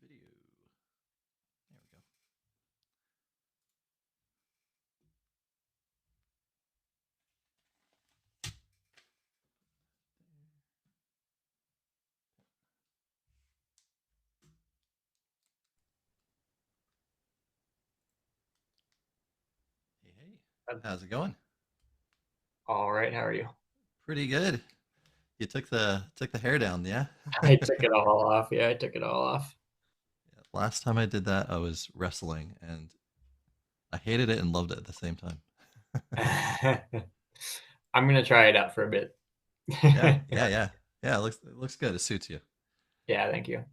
Video. There we go. Hey, hey. How's it going? All right, how are you? Pretty good. You took the hair down, yeah? I took it all off. Yeah, I took it all off. Yeah, last time I did that, I was wrestling, and I hated it and loved it at the same time. I'm gonna try it out for a bit. Yeah, yeah, yeah, yeah. It looks good. It suits you. Yeah, thank you.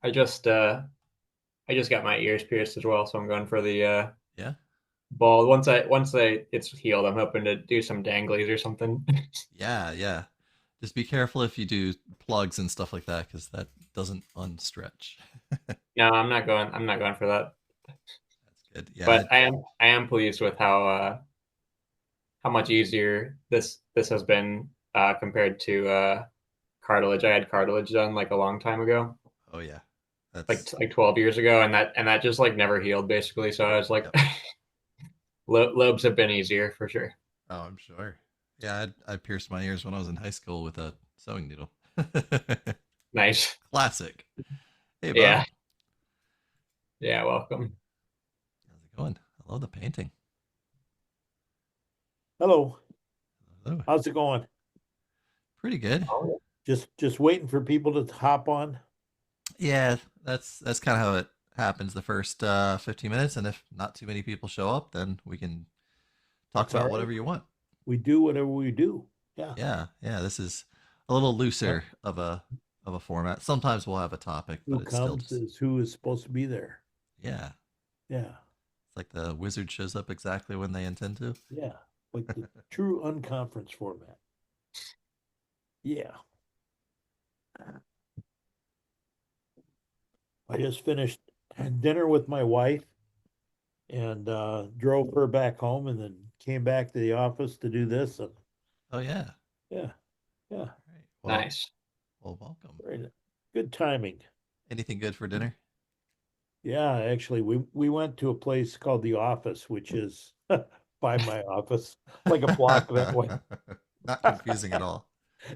I just uh I just got my ears pierced as well, so I'm going for the Yeah, bald. Once I it's healed, I'm hoping to do some danglies or something. yeah, yeah. Just be careful if you do plugs and stuff like that, because that doesn't unstretch. No, I'm not going for that. That's good. Yeah, But I am pleased with how much easier this has been compared to cartilage. I had cartilage done like a long time ago, oh yeah. like That's like 12 years ago, and that just like never healed basically. So I was like, yep. lobes have been easier for sure. Oh, I'm sure. Yeah, I pierced my ears when I was in high school with a sewing needle. Nice. Classic. Hey, Bob. Yeah. Yeah. Welcome. How's it going? I love the painting. Hello, Oh, how's it going? pretty good. Oh, Just waiting for people to hop on. Yeah, that's kind of how it happens the first 15 minutes, and if not too many people show up, then we can talk That's all about right. whatever you want. We do whatever we do. Yeah. Yeah, yeah, this is a little Uh, looser of a format. Sometimes we'll have a topic, but Who it's still comes just is who is supposed to be there. yeah. Yeah. It's like the wizard shows up exactly when they intend to. Yeah. Like the true unconference format. Yeah. I just finished dinner with my wife and drove her back home and then came back to the office to do this. And Oh yeah. yeah. Yeah. All right. Well, nice. welcome. Very good timing. Anything good for dinner? Yeah, actually, we went to a place called the Office, which is by my office, like a block that way. Not confusing at all.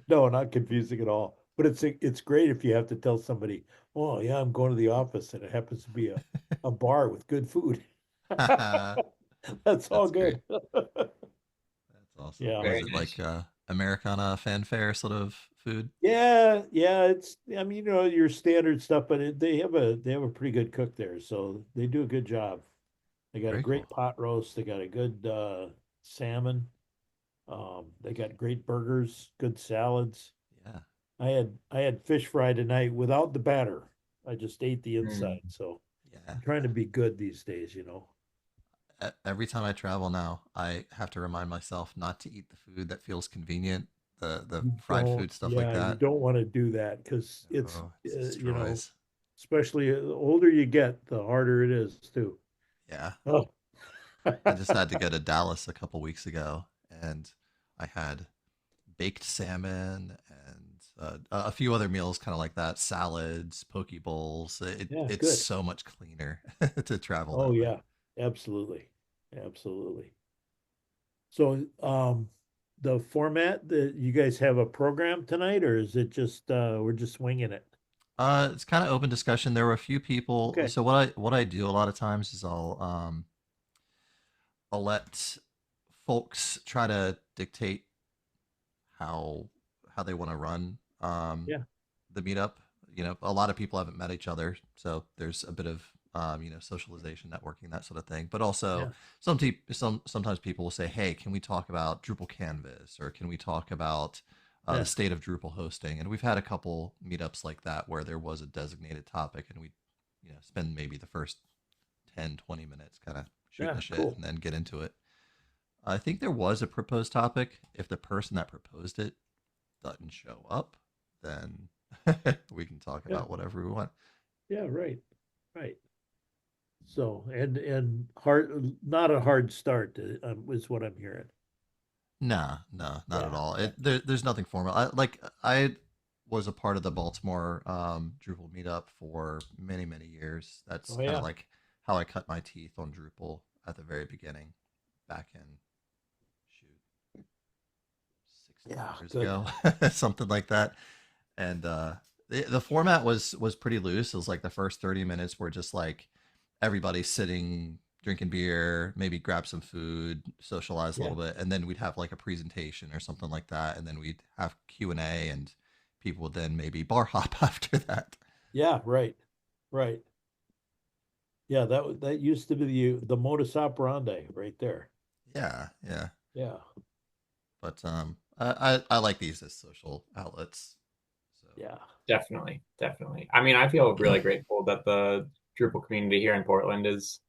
No, not confusing at all. But it's great if you have to tell somebody, "Oh, yeah, I'm going to the office," and it happens to be a bar with good food. That's all That's great. good. That's awesome. Yeah. Was Very it like nice. Americana fanfare sort of food? Yeah, yeah, it's I mean, your standard stuff, but they have a pretty good cook there, so they do a good job. They got a Very great cool. pot roast, they got a good salmon. They got great burgers, good salads. Yeah. I had fish fry tonight without the batter. I just ate the Mm. inside. So Yeah. I'm trying to be good these days. Every time I travel now, I have to remind myself not to eat the food that feels convenient, the You fried don't, food stuff like yeah, you that. don't want to do that because it's, Oh, it you know, destroys. especially the older you get, the harder it is too. Yeah. Oh, I just had to go to Dallas a couple weeks ago, and I had baked salmon and a few other meals, kind of like that, salads, poke bowls. yeah, It's good. so much cleaner to travel Oh that way. yeah, absolutely, absolutely. So, the format that you guys have a program tonight, or is it just we're just winging it? It's kind of open discussion. There were a few people. Okay. So what I do a lot of times is I'll let folks try to dictate how they want to run Yeah. the meetup. A lot of people haven't met each other, so there's a bit of socialization, networking, that sort of thing. But also, Yeah. sometimes people will say, "Hey, can we talk about Drupal Canvas, or can we talk about the Yeah. state of Drupal hosting?" And we've had a couple meetups like that where there was a designated topic, and we, spend maybe the first 10, 20 minutes kind of shooting Yeah. the shit Cool. and then get into it. I think there was a proposed topic. If the person that proposed it doesn't show up, then we can talk Yeah. about whatever we want. Yeah. Right. Right. So, and hard, not a hard start is what I'm hearing. Nah, no, not at Yeah. all. Yeah. There's nothing formal. I was a part of the Baltimore Drupal meetup for many, many years. That's Oh kind of yeah. like how I cut my teeth on Drupal at the very beginning, back in, shoot, Yeah, 16 years good. ago, something like that. And the format was pretty loose. It was like the first 30 minutes were just like everybody sitting, drinking beer, maybe grab some food, socialize a Yeah. little bit, and then we'd have like a presentation or something like that, and then we'd have Q&A, and people would then maybe bar hop after that. Yeah, right. Right. Yeah, that used to be the modus operandi right there. Yeah, yeah. Yeah. But I like these as social outlets. So Yeah. Definitely, definitely. I mean, I feel really grateful that the Drupal community here in Portland is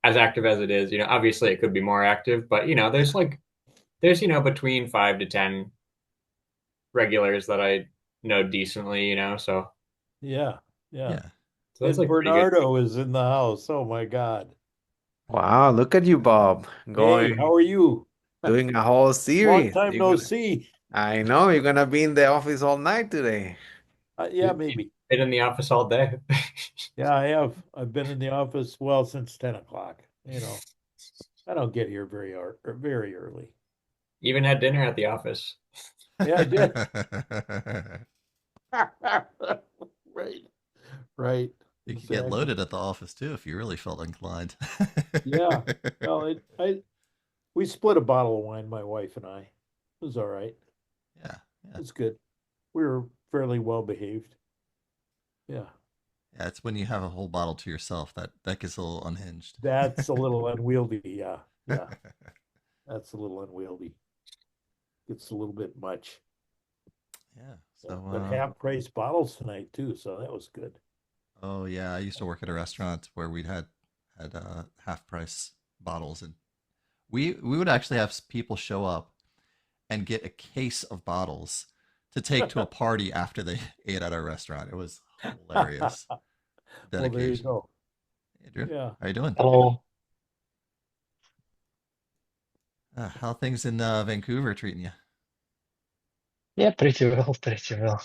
as active as it is. Obviously it could be more active, but yeah, there's between 5 to 10 regulars that I know decently. Yeah. Yeah. yeah. So that's And like pretty good. Bernardo is in the house. Oh my God. Wow, look at you, Bob, Hey, how going are you? doing a whole Long series. time no see. I know you're gonna be in the office all night today. Yeah, maybe. Been in the office all day. Yeah, I have. I've been in the office well since 10 o'clock. I don't get here very early. Even had dinner at the office. Yeah, I did. Right. Right. You could get Exactly. loaded at the office too if you really felt inclined. Yeah. Well, we split a bottle of wine, my wife and I. It was all right. Yeah, It yeah. was good. We were fairly well behaved. Yeah. Yeah, it's when you have a whole bottle to yourself that gets a little unhinged. That's a little unwieldy. Yeah. Yeah. That's a little unwieldy. It's a little bit much. Yeah. Yeah. So But half price bottles tonight too, so that was good. oh yeah, I used to work at a restaurant where we'd had half price bottles, and we would actually have people show up and get a case of bottles to take to a party after they ate at our restaurant. It was hilarious. Well, there you Dedication. go. Hey, Drew, Yeah. how you doing? Hello. How things in Vancouver treating you? Yeah, pretty well, pretty well.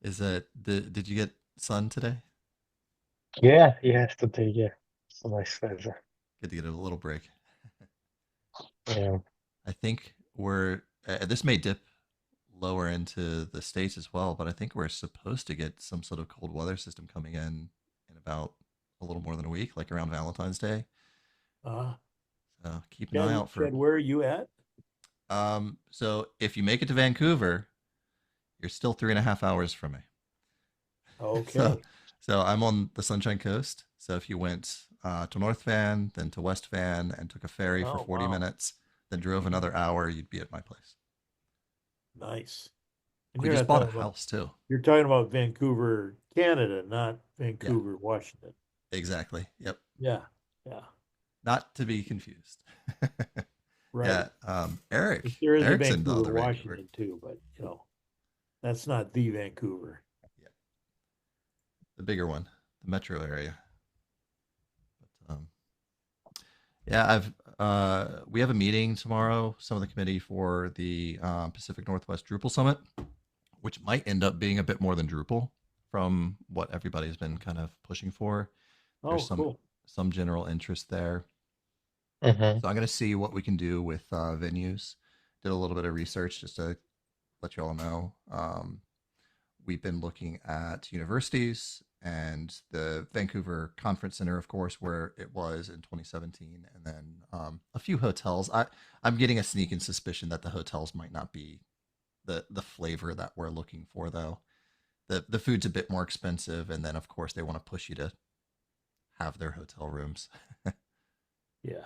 Did you get sun today? Yeah, today, yeah. It's a nice weather. Good to get a little break. Yeah. I think we're this may dip lower into the states as well, but I think we're supposed to get some sort of cold weather system coming in about a little more than a week, like around Valentine's Day. Uh, So keep an eye out for. Chad, where are you at? So if you make it to Vancouver, you're still 3.5 hours from me. So, Okay. so I'm on the Sunshine Coast. So if you went to North Van, then to West Van, and took a ferry for Oh, 40 wow. minutes, then drove another hour, you'd be at my place. Nice. And We you're just not bought a talking about house too. you're talking about Vancouver, Canada, not Yeah, Vancouver, Washington. exactly. Yep. Yeah. Yeah. Not to be confused. Right. Yeah. Eric. 'Cause there is a Eric's in the Vancouver, other Vancouver. Washington too, but that's not the Vancouver. Yeah. The bigger one, the metro area. But, yeah, I've we have a meeting tomorrow, some of the committee for the Pacific Northwest Drupal Summit, which might end up being a bit more than Drupal from what everybody's been kind of pushing for. There's Oh, cool. some general interest there. Mm-hmm. So I'm going to see what we can do with venues. Did a little bit of research just to let you all know. We've been looking at universities and the Vancouver Conference Center, of course, where it was in 2017, and then a few hotels. I'm getting a sneaking suspicion that the hotels might not be the flavor that we're looking for, though. The food's a bit more expensive, and then of course they want to push you to have their hotel rooms. Yeah.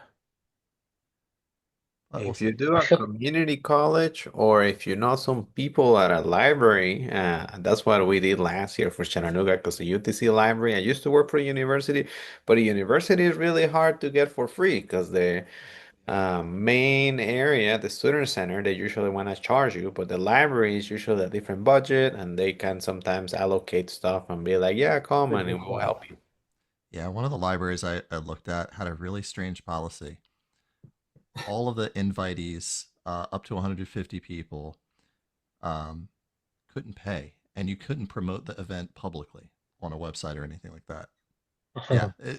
But we'll If you see. do a community college or if you know some people at a library, that's what we did last year for Chattanooga because the UTC library, I used to work for a university, but a university is really hard to get for free because the main area, the student center, they usually want to charge you, but the library is usually a different budget and they can sometimes allocate stuff and be like, yeah, come Good and no we'll help problem. you. Yeah, one of the libraries I looked at had a really strange policy. All of the invitees, up to 150 people, couldn't pay, and you couldn't promote the event publicly on a website or anything like that.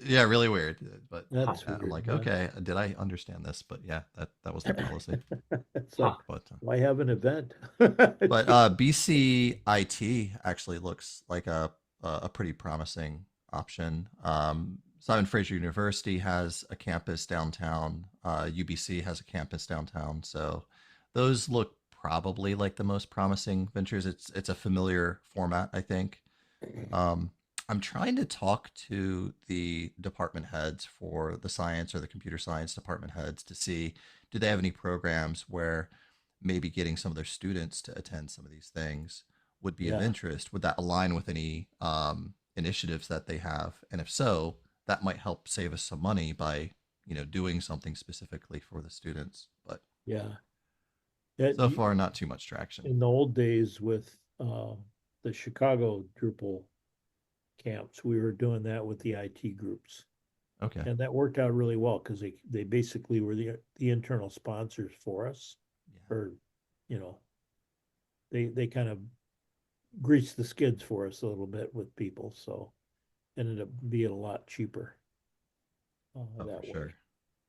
Yeah, really weird. But That's I'm weird, like, yeah. okay, did I understand this? But yeah, that was the policy. It's like, But why have an event? BCIT actually looks like a pretty promising option. Simon Fraser University has a campus downtown. UBC has a campus downtown. So those look probably like the most promising ventures. It's a familiar format, I think. Um, I'm trying to talk to the department heads for the science or the computer science department heads to see, do they have any programs where maybe getting some of their students to attend some of these things would be of Yeah, interest? Would that align with any initiatives that they have? And if so, that might help save us some money by, doing something specifically for the students. But yeah. Yeah, so far, not too much traction. in the old days with the Chicago Drupal camps, we were doing that with the IT groups. Okay. And that worked out really well because they basically were the internal sponsors for us. Yeah. Or, they kind of greased the skids for us a little bit with people. So ended up being a lot cheaper Oh, that for way. sure.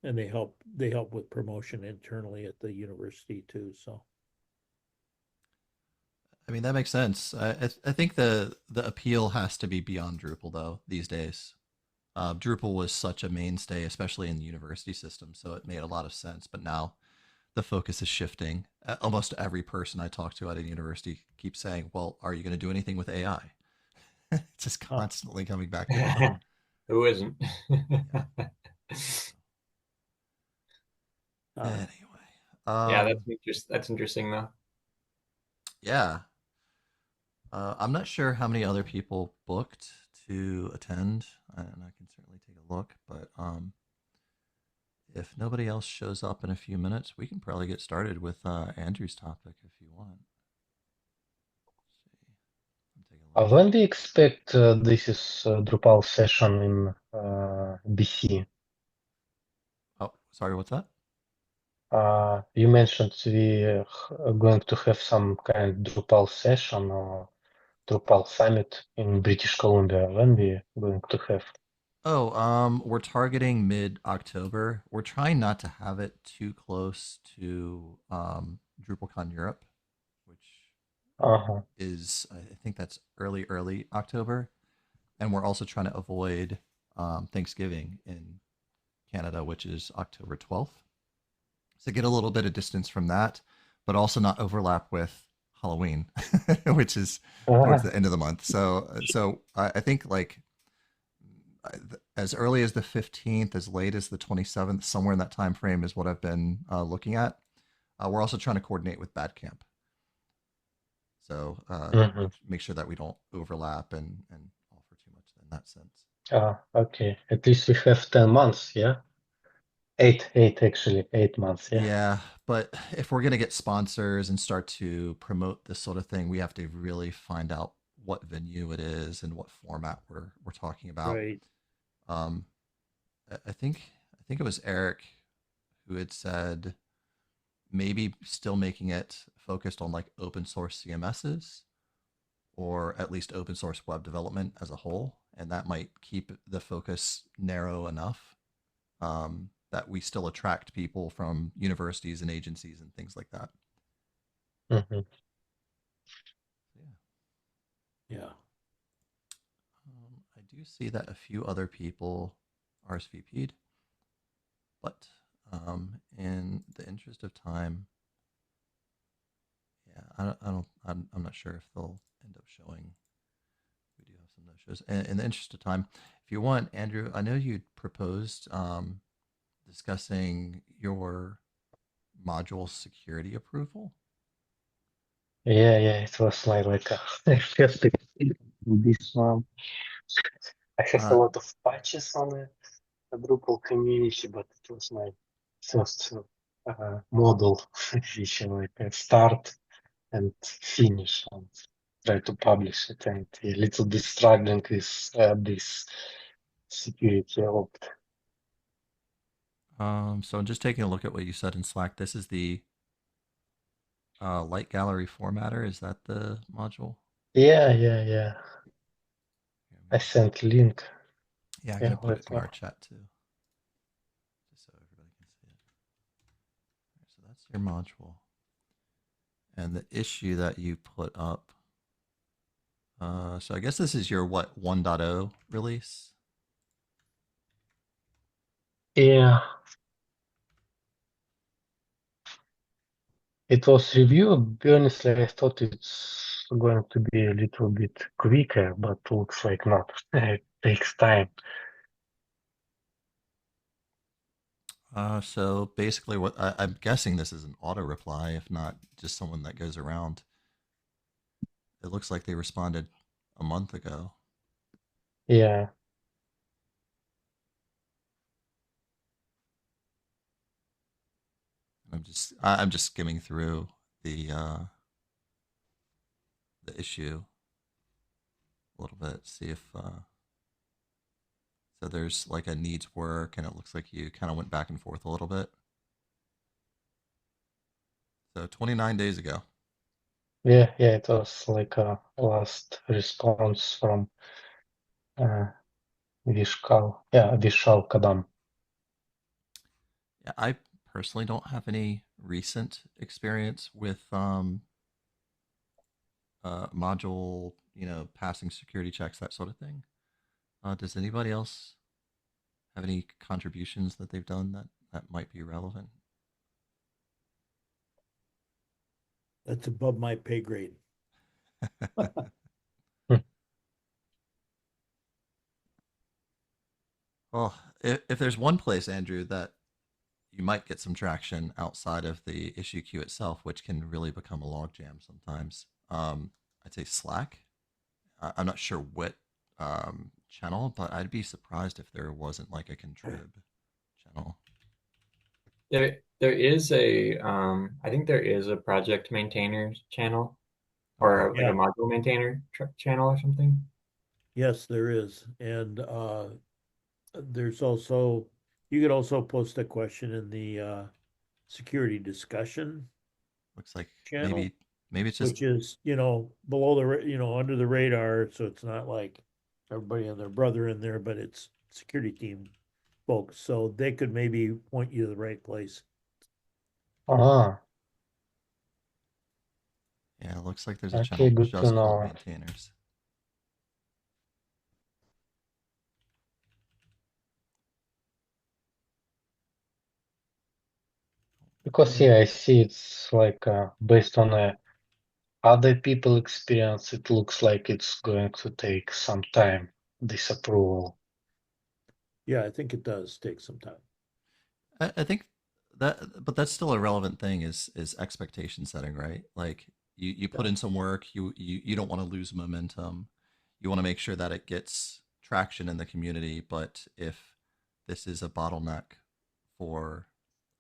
And they help with promotion internally at the university too. So I mean, that makes sense. I think the appeal has to be beyond Drupal though these days. Drupal was such a mainstay, especially in the university system, so it made a lot of sense. But now the focus is shifting. Almost every person I talk to at a university keeps saying, "Well, are you going to do anything with AI?" It's just constantly coming back to that. Who isn't? uh, Anyway, Yeah, um, that's interesting though. yeah, I'm not sure how many other people booked to attend, and I can certainly take a look. But if nobody else shows up in a few minutes, we can probably get started with Andrew's topic if you want. Let's see. I'm taking a look. When do you expect this is Drupal session in BC? Oh, sorry, what's that? You mentioned we are going to have some kind of Drupal session or Drupal summit in British Columbia. When we going to have? Oh, we're targeting mid-October. We're trying not to have it too close to DrupalCon Europe, which Uh-huh. is, I think that's early October. And we're also trying to avoid Thanksgiving in Canada, which is October 12th. So get a little bit of distance from that, but also not overlap with Halloween, which is towards the end of the month. So I think like as early as the 15th, as late as the 27th, somewhere in that time frame is what I've been looking at. We're also trying to coordinate with Bad Camp. So Mhm. make sure that we don't overlap and offer too much in that sense. Okay. At least we have 10 months, yeah? Eight actually, 8 months, yeah. Yeah, but if we're going to get sponsors and start to promote this sort of thing, we have to really find out what venue it is and what format we're talking about. right. Um, I think it was Eric who had said maybe still making it focused on like open source CMSs or at least open source web development as a whole, and that might keep the focus narrow enough that we still attract people from universities and agencies and things like that. Mhm. Yeah. Yeah. I do see that a few other people RSVP'd, but in the interest of time, yeah, I'm not sure if they'll end up showing. We do have some no shows. And in the interest of time, if you want, Andrew, I know you proposed discussing your module security approval. Yeah, it was like I have to this one. I have a Uh, lot of patches on the Drupal community, but it was my first model which I start and finish and try to publish it, and a little bit struggling with this security opt. so I'm just taking a look at what you said in Slack. This is the Light gallery formatter, is that the module? Yeah. Here, I sent link. yeah, I'm Yeah, gonna put it let in me. our chat too, just so everybody can see it. So that's your module. And the issue that you put up. So I guess this is your what 1.0 release. Yeah, it was reviewed. Honestly, I thought it's going to be a little bit quicker, but looks like not. It takes time. So basically, what I'm guessing this is an auto reply, if not just someone that goes around. It looks like they responded a month ago. Yeah. I'm just skimming through the issue a little bit, see if so there's like a needs work, and it looks like you kind of went back and forth a little bit. So 29 days ago. Yeah, it was like a last response from Vishal Kadam. Yeah, I personally don't have any recent experience with module, passing security checks, that sort of thing. Does anybody else have any contributions that they've done that might be relevant? That's above my pay grade. Well, if there's one place, Andrew, that you might get some traction outside of the issue queue itself, which can really become a logjam sometimes, I'd say Slack. I'm not sure what channel, but I'd be surprised if there wasn't like a contrib channel. There is a I think there is a project maintainers channel Okay. or like a Yeah. module maintainer channel or something. Yes, there is. And there's also, you could also post a question in the security discussion Looks like channel, maybe it's just which is, below under the radar. So it's not like everybody and their brother in there, but it's security team folks. So they could maybe point you to the right place. Ah, yeah, it looks like there's a okay, channel good to just called know. maintainers. Because I see it's like based on other people experience, it looks like it's going to take some time, this approval. Yeah, I think it does take some time. I think that, but that's still a relevant thing is expectation setting, right? Like you put in some work, you don't want to lose momentum. You want to make sure that it gets traction in the community, but if this is a bottleneck for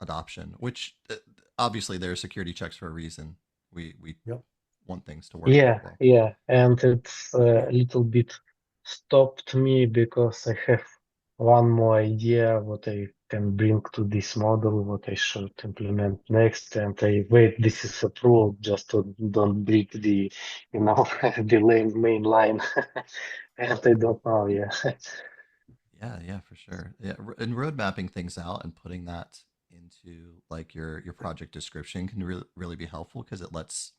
adoption, which obviously there are security checks for a reason. We Yep. want things to work really well. And it's a little bit stopped me because I have one more idea what I can bring to this model, what I should implement next, and I wait this is approved just to don't break the, the main line. And I don't know, yeah. Yeah, for sure. Yeah, and road mapping things out and putting that into like your project description can really be helpful because it lets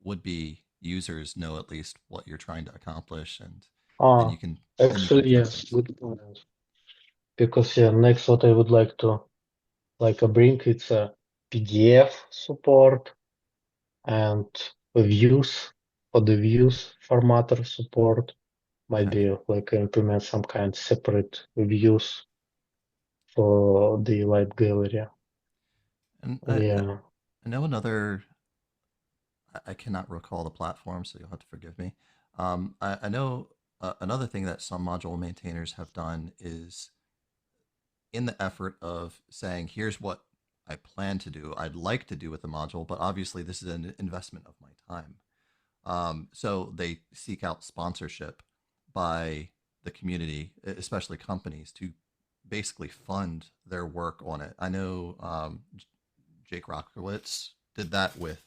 would be users know at least what you're trying to accomplish, and then Ah, you can actually, tweak yes, things. good point. Because next what I would like to bring it's a PDF support and views for the views formatter support. Might Yeah, be like implement some kind separate views for the light gallery. and Yeah. I know another. I cannot recall the platform, so you'll have to forgive me. I know another thing that some module maintainers have done is in the effort of saying, here's what I plan to do, I'd like to do with the module, but obviously this is an investment of my time. So they seek out sponsorship by the community, especially companies, to basically fund their work on it. I know Jake Rockowitz did that with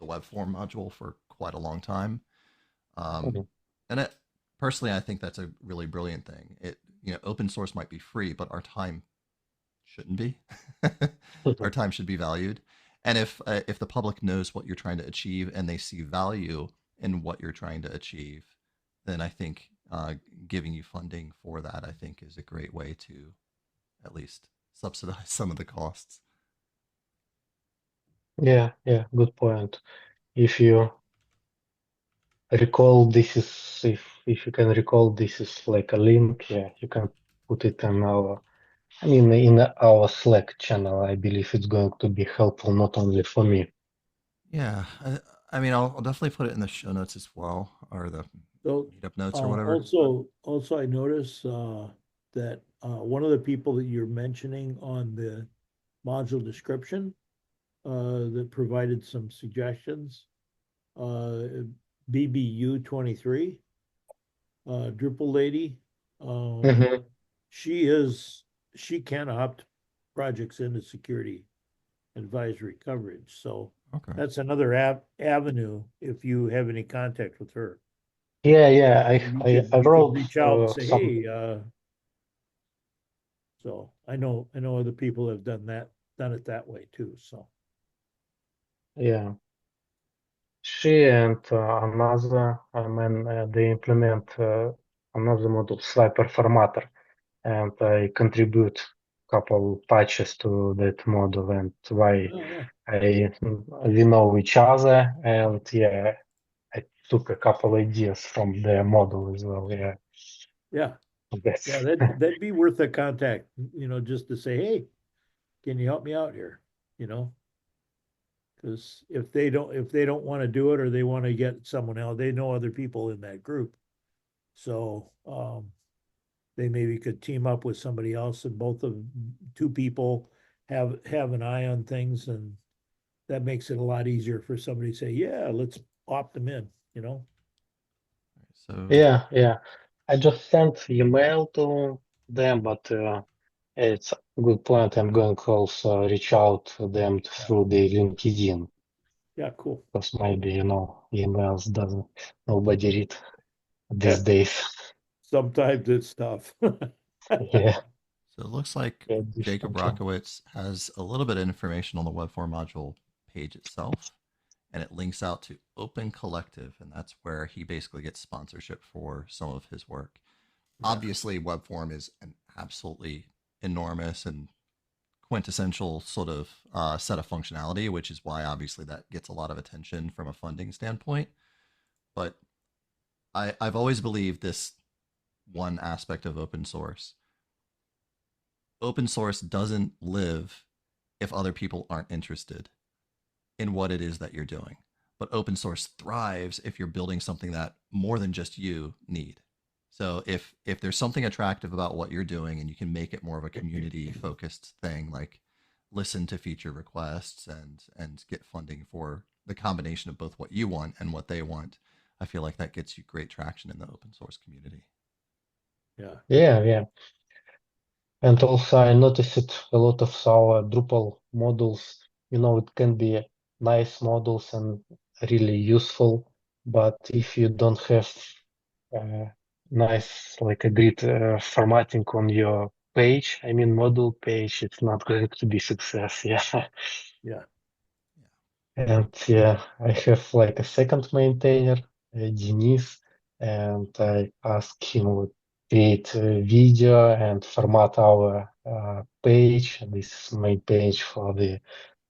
the web form module for quite a long time. Mhm. And it, personally, I think that's a really brilliant thing. Open source might be free, but our time shouldn't be. Our time should be valued. And if the public knows what you're trying to achieve and they see value in what you're trying to achieve, then I think giving you funding for that, I think, is a great way to at least subsidize some of the costs. Yeah, yeah, good point. If you recall, this is if you can recall, this is like a link. Yeah, you can put it in our, I mean, in our Slack channel. I believe it's going to be helpful not only for me. Yeah, I mean, I'll definitely put it in the show notes as well, or the So meetup notes or whatever. also I noticed that one of the people that you're mentioning on the module description that provided some suggestions, BBU 23, Drupal lady. Mhm. She can opt projects into security advisory coverage. So Okay. that's another avenue if you have any contact with her. Yeah, yeah. I You could wrote reach out and say, some. hey, so I know other people have done it that way too. So Yeah, she and another. I mean, they implement another model, Swiper Formatter, and I contribute couple patches to that model, and why yeah, we know each other, and yeah, I took a couple ideas from their model as well. Yeah, yeah, that's that'd be worth a contact, just to say, hey, can you help me out here? Because if they don't want to do it, or they want to get someone else, they know other people in that group. So they maybe could team up with somebody else, and both of two people have an eye on things, and that makes it a lot easier for somebody to say, yeah, let's opt them in. So yeah, yeah. I just sent email to them, but it's a good point. I'm going to also reach out to them through the LinkedIn, Yeah, cool. because maybe emails doesn't nobody read these Yeah, days. sometimes it's tough. Yeah, it looks like yeah, Jacob definitely. Rockowitz has a little bit of information on the web form module page itself, and it links out to Open Collective, and that's where he basically gets sponsorship for some of his work. Yeah. Obviously, web form is an absolutely enormous and quintessential sort of set of functionality, which is why obviously that gets a lot of attention from a funding standpoint. But I've always believed this one aspect of open source. Open source doesn't live if other people aren't interested in what it is that you're doing. But open source thrives if you're building something that more than just you need. So if there's something attractive about what you're doing and you can make it more of a community focused thing, like listen to feature requests and get funding for the combination of both what you want and what they want, I feel like that gets you great traction in the open source community. Yeah. Yeah, yeah. And also, I noticed a lot of our Drupal models, it can be nice models and really useful, but if you don't have nice, like a great formatting on your page, I mean, model page, it's not going to be success. Yeah. Yeah. And yeah, I have like a second maintainer, Denise, and I asked him to create a video and format our page. This is main page for the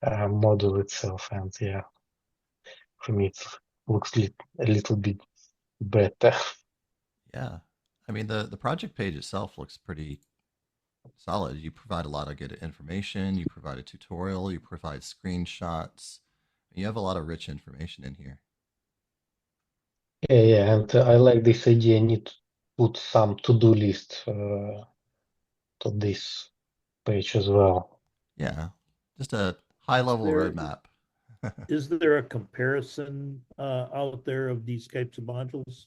module itself. And yeah, for me, it looks a little bit better. Yeah. I mean the project page itself looks pretty solid. You provide a lot of good information, you provide a tutorial, you provide screenshots. You have a lot of rich information in here. Yeah, yeah, and I like this idea. I need to put some to-do list to this page as well. Yeah. Just a high level There roadmap. is there a comparison out there of these types of modules?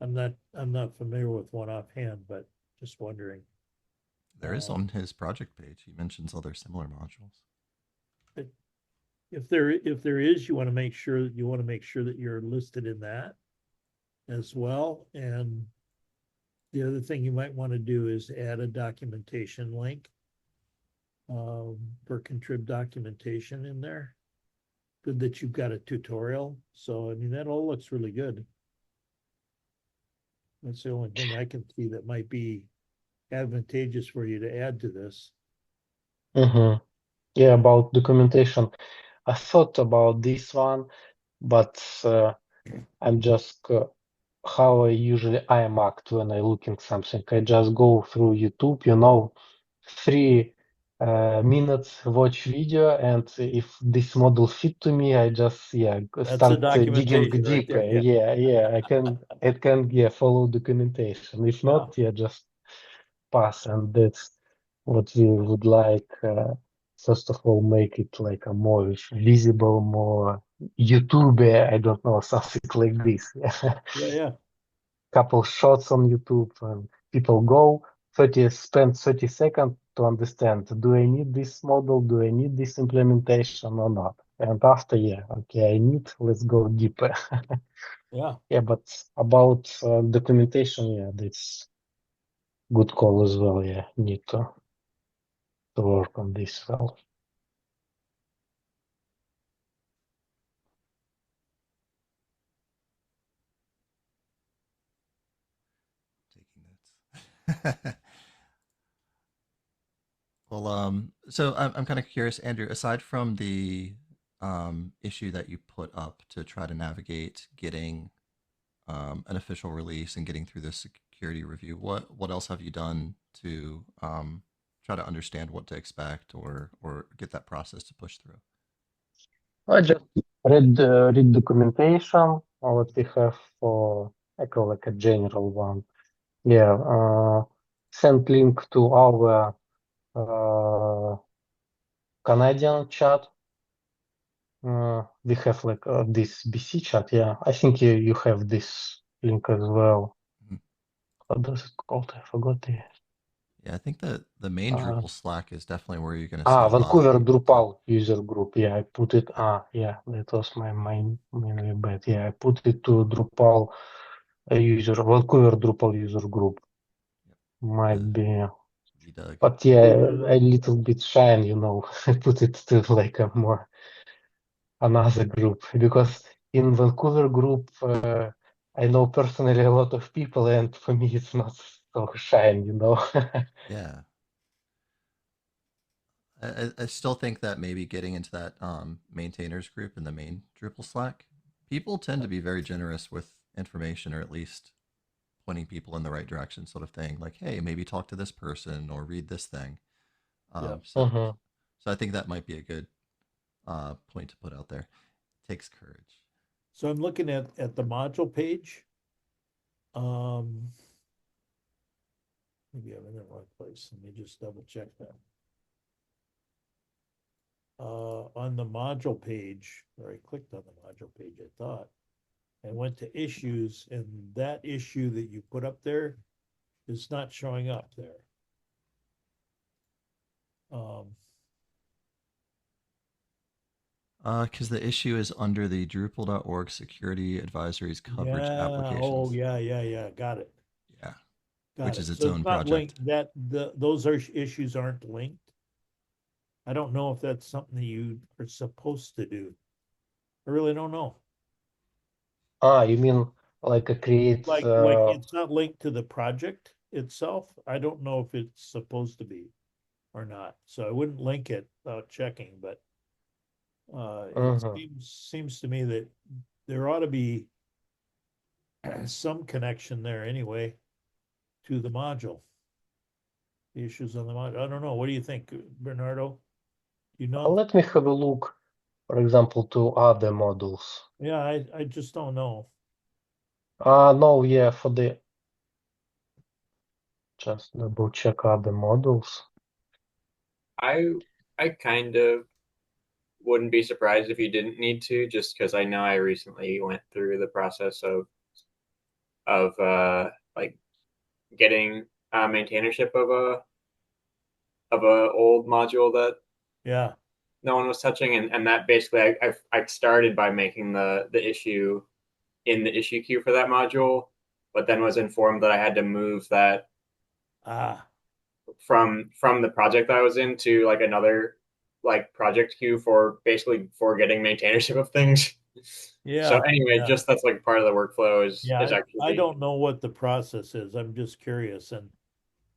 I'm not familiar with one offhand, but just wondering. There is on his project page. He mentions other similar modules. if there is, you want to make sure that you're listed in that as well. And the other thing you might want to do is add a documentation link for contrib documentation in there. Good that you've got a tutorial. So I mean that all looks really good. That's the only thing I can see that might be advantageous for you to add to this. Mm-hmm. Yeah, about documentation. I thought about this one, but I'm just how I am act when I looking something. I just go through YouTube, 3 minutes watch video, and if this model fit to me, I just That's a start digging documentation right deeper. there. Yeah. Yeah, I can follow documentation. If Yeah. not, just pass, and that's what we would like. First of all, make it like a more visible, more YouTube. I don't know, something like this. Yeah. Yeah. Couple shots on YouTube, and people go spend 30 seconds to understand, do I need this model? Do I need this implementation or not? And after, okay, let's go deeper. Yeah. Yeah, but about documentation, that's good call as well. Yeah, need to work on this well. Taking notes. Well, so I'm kind of curious, Andrew, aside from the issue that you put up to try to navigate getting an official release and getting through the security review, what else have you done to try to understand what to expect or get that process to push through? I just read documentation, what we have for, I call like a general one. Yeah, send link to our Canadian chat. We have like this BC chat. Yeah, I think you have this link as well. Mhm. What does it called? I forgot the. Yeah, I think that the main Uh, Drupal Slack is definitely where you're going to see a lot of Vancouver people talk. Drupal user group. Yeah, I put it. Yeah, Yeah, that was my mainly bad. Yeah, I put it to Drupal Vancouver Drupal user group. yeah, Might be. the VDUG. But a little bit shy, and I put it to like a more another group, because in Vancouver group I know personally a lot of people, and for me it's not so shine. Yeah. I still think that maybe getting into that maintainers group in the main Drupal Slack, people tend to be very generous with information, or at least pointing people in the right direction, sort of thing. Like, hey, maybe talk to this person or read this thing. Yeah. Um, so, Mhm. so I think that might be a good point to put out there. Takes courage. So I'm looking at the module page. Maybe I'm in the wrong place. Let me just double check that. On the module page, or I clicked on the module page, I thought, and went to issues, and that issue that you put up there is not showing up there. Because the issue is under the Drupal.org security advisories coverage Oh, applications. yeah. Got it. Yeah, Got which it. is its So it's own not project. linked, those issues aren't linked. I don't know if that's something that you are supposed to do. I really don't know. You mean like a create Like it's not linked to the project itself. I don't know if it's supposed to be or not. So I wouldn't link it without checking, but it mhm. seems to me that there ought to be some connection there anyway to the module. The issues on the module. I don't know. What do you think, Bernardo? You know? Let me have a look, for example, to other models. Yeah, I just don't know. No, yeah, for the just double check other models. I I kind of wouldn't be surprised if you didn't need to, just because I know I recently went through the process of like getting maintainership of a old module that Yeah. no one was touching, and that basically I started by making the issue in the issue queue for that module, but then was informed that I had to move that Ah, from the project that I was in to like another like project queue for basically for getting maintainership of things. So yeah, anyway, yeah. just that's like part of the workflow Yeah, is I actually don't know what the process is. I'm just curious. And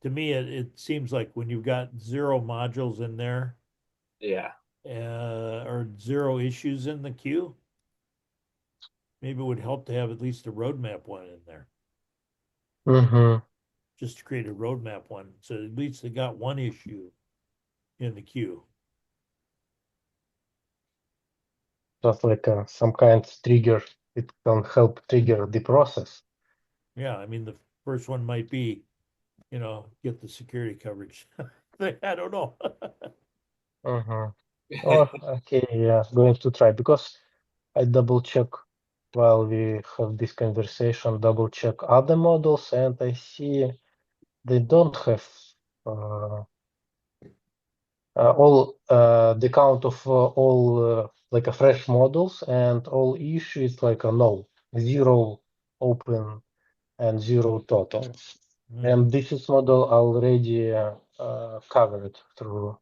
to me, it seems like when you've got zero modules in there, yeah. or zero issues in the queue, maybe it would help to have at least a roadmap one in there, Mm-hmm. just to create a roadmap one. So at least they got one issue in the queue. Just like some kind of trigger, it can help trigger the process. Yeah, I mean, the first one might be, get the security coverage. I don't know. Mm-hmm. Oh, okay, yeah, going to try because I double check while we have this conversation, double check other models, and I see they don't have uh, all the count of all like a fresh models, and all issue is like a no, zero open and zero total. And this is model already covered through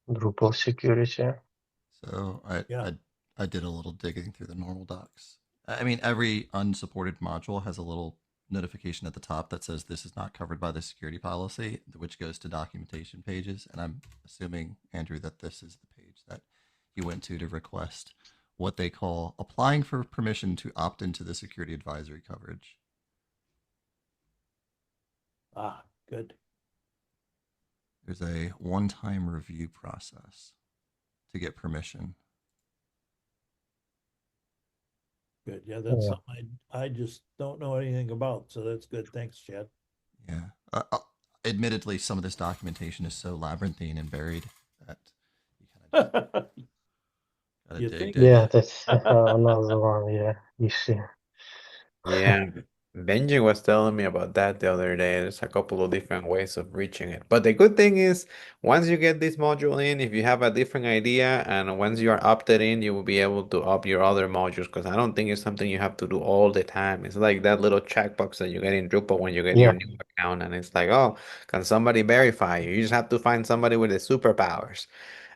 Drupal security. So Yeah. I did a little digging through the normal docs. I mean, every unsupported module has a little notification at the top that says this is not covered by the security policy, which goes to documentation pages. And I'm assuming, Andrew, that this is the page that you went to request what they call applying for permission to opt into the security advisory coverage. Ah, good. There's a one-time review process to get permission. Good. Yeah, that's something I just don't know anything about. So that's good. Thanks, Chad. Yeah. Admittedly, some of this documentation is so labyrinthine and buried that you kind of just gotta You dig, think? dig. Yeah, that's another one. Yeah, issue. Yeah, Benji was telling me about that the other day. There's a couple of different ways of reaching it. But the good thing is, once you get this module in, if you have a different idea and once you are opted in, you will be able to opt your other modules because I don't think it's something you have to do all the time. It's like that little checkbox that you get in Drupal when you get your Yeah, new account, and it's like, oh, can somebody verify you? You just have to find somebody with the superpowers.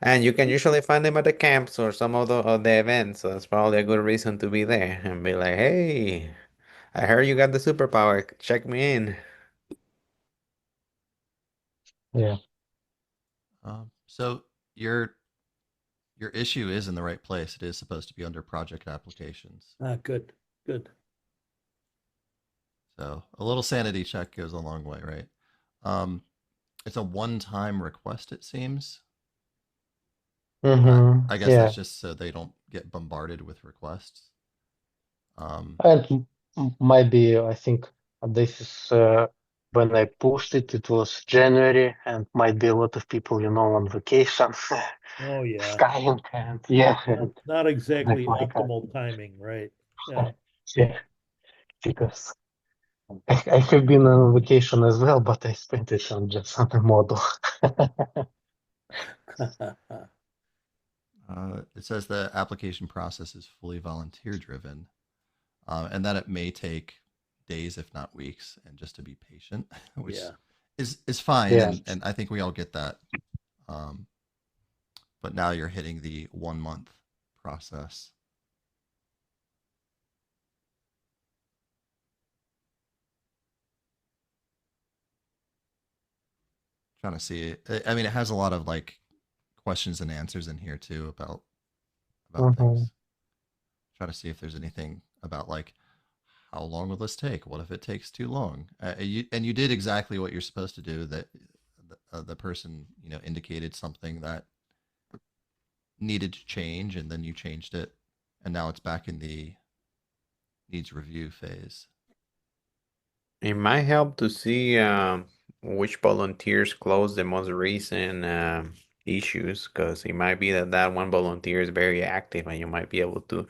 And you can usually find them at the camps or some of the events. So that's probably a good reason to be there and be like, hey. I heard you got the superpower. Check me in. yeah. So your issue is in the right place. It is supposed to be under project applications. Ah, good. Good. So a little sanity check goes a long way, right? Um, it's a one-time request, it seems. Mm-hmm. I guess Yeah, that's just so they don't get bombarded with requests. and might be. I think this is when I pushed it. It was January, and might be a lot of people, on vacation, Oh, yeah. skiing, and yeah, and Not like exactly my God, optimal timing, right? Yeah. yeah, because I have been on vacation as well, but I spent it on just on the model. It says the application process is fully volunteer driven, and that it may take days, if not weeks, and just to be patient, which Yeah. is fine, Yeah. and I think we all get that. Um, but now you're hitting the 1 month process. Trying to see it. I mean, it has a lot of like questions and answers in here too about Mm-hmm. things. Try to see if there's anything about like how long will this take? What if it takes too long? You did exactly what you're supposed to do. That the person indicated something that needed to change, and then you changed it, and now it's back in the needs review phase. It might help to see which volunteers closed the most recent issues, because it might be that that one volunteer is very active and you might be able to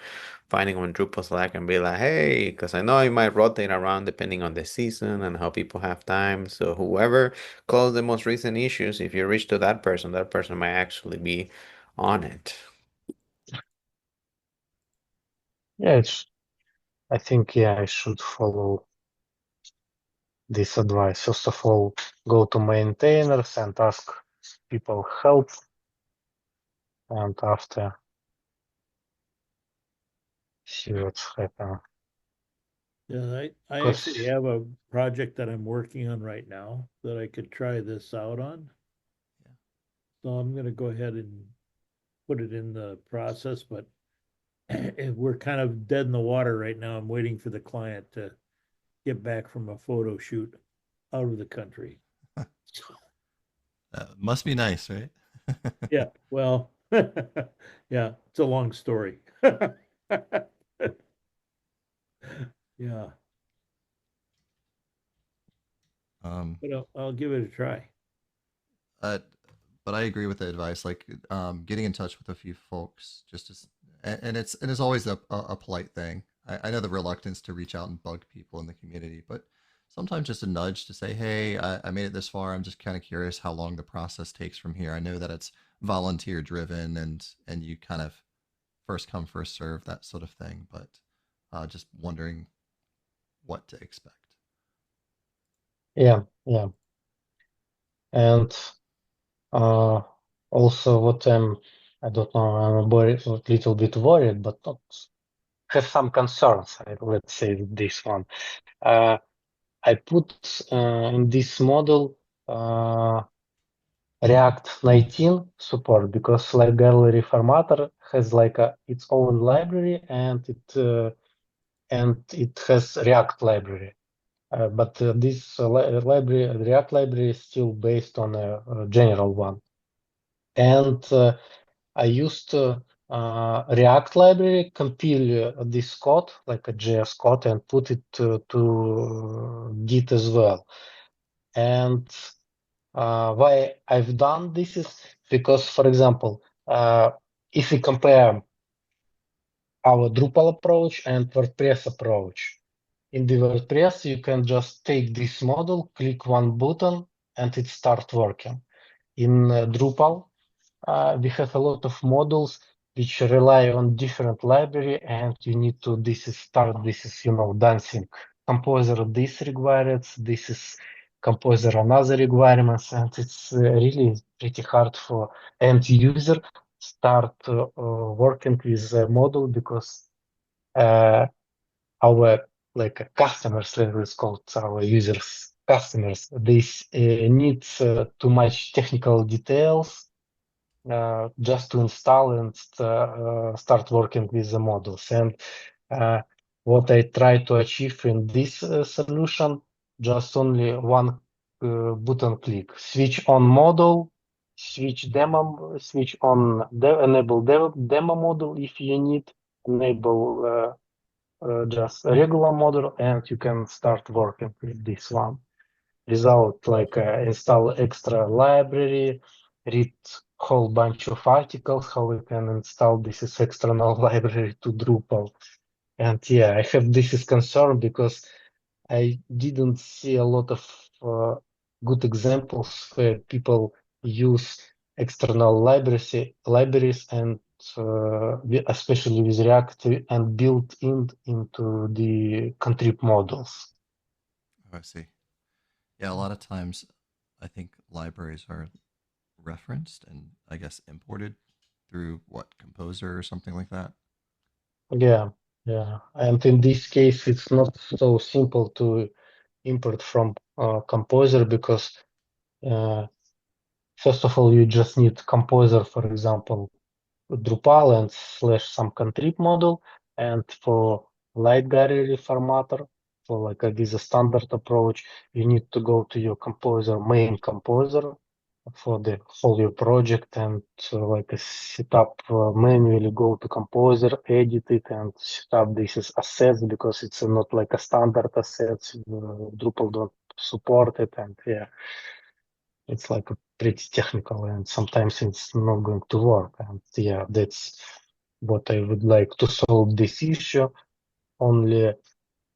find him on Drupal Slack and be like, hey, because I know it might rotate around depending on the season and how people have time. So whoever closed the most recent issues, if you reach to that person might actually be on it. Yeah, I think, yeah, I should follow this advice. First of all, go to maintainers and ask people help, and after see what's happening. Yeah, I Cause actually have a project that I'm working on right now that I could try this out on. Yeah. So I'm gonna go ahead and put it in the process, but we're kind of dead in the water right now. I'm waiting for the client to get back from a photo shoot out of the country. Must be nice, right? Yeah, well, yeah, it's a long story. Yeah, Um, but I'll give it a try. uh, but I agree with the advice. Like, getting in touch with a few folks, and it's always a polite thing. I know the reluctance to reach out and bug people in the community, but sometimes just a nudge to say, "Hey, I made it this far. I'm just kind of curious how long the process takes from here. I know that it's volunteer driven, and you kind of first come first serve, that sort of thing. But just wondering what to expect." yeah, and also what I don't know, I'm a little bit worried, but not have some concerns. Let's say this one. I put in this model React 19 support, because like gallery formatter has like its own library, and it has React library. But this library, React library, is still based on a general one. And I used React library, compile this code, like a JS code, and put it to Git as well. And why I've done this is because, for example, if we compare our Drupal approach and WordPress approach, in the WordPress, you can just take this model, click one button, and it starts working. In Drupal, we have a lot of models which rely on different library, and you need to, this is dancing. Composer this requires, this is composer another requirements, and it's really pretty hard for end user start working with a model, because our like customers, let's call it our users, customers, this needs too much technical details just to install and start working with the models. And what I try to achieve in this solution, just only one button click, switch on model, switch demo, switch on enable demo model if you need, enable just a regular model, and you can start working with this one without like install extra library, read whole bunch of articles how we can install this is external library to Drupal. And yeah, I have this is concern because I didn't see a lot of good examples where people use external libraries and especially with React and built into the contrib models. Oh, I see. Yeah, a lot of times I think libraries are referenced and I guess imported through what, Composer or something like that. Yeah, and in this case, it's not so simple to import from Composer, because first of all, you just need Composer, for example, Drupal and slash some contrib model, and for light gallery formatter, for like with a standard approach, you need to go to your Composer main Composer for the whole your project, and like set up manually, go to Composer, edit it, and set up this as assets, because it's not like a standard assets. Drupal don't support it, and yeah, it's like a pretty technical, and sometimes it's not going to work. And yeah, that's what I would like to solve this issue. Only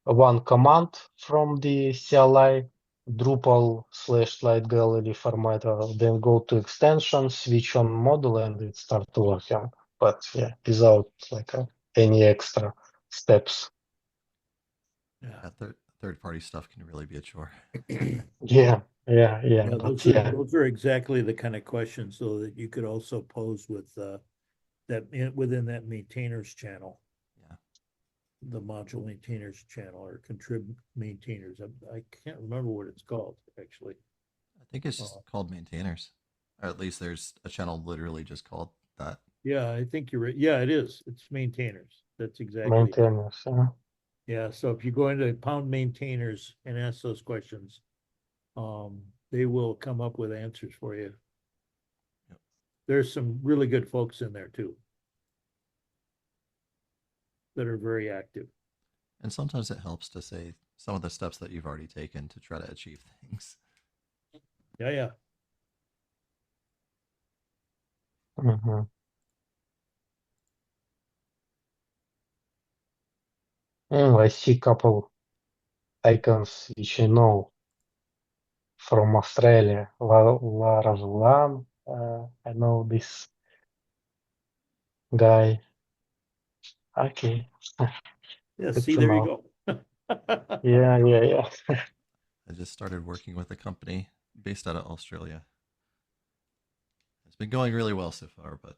one command from the CLI Drupal / slide gallery formatter, then go to extension, switch on model, and it starts working. But yeah, without like any extra steps. Yeah. Third party stuff can really be a chore. Yeah. Yeah, But yeah, those are exactly the kind of questions though that you could also pose with within that maintainers channel. Yeah. The module maintainers channel or contrib maintainers. I can't remember what it's called actually. I think it's just called maintainers, or at least there's a channel literally just called that. Yeah, I think you're right. Yeah, it is. It's maintainers. That's exactly. maintenance. Yeah, so if you go into pound maintainers and ask those questions, they will come up with answers for you. Yep. There's some really good folks in there too that are very active. And sometimes it helps to say some of the steps that you've already taken to try to achieve things. Yeah. Mm-hmm. I see a couple icons which I know from Australia. Laravulan, I know this guy. Okay. Yeah, Good see, to there you know. go. Yeah. I just started working with a company based out of Australia. It's been going really well so far, but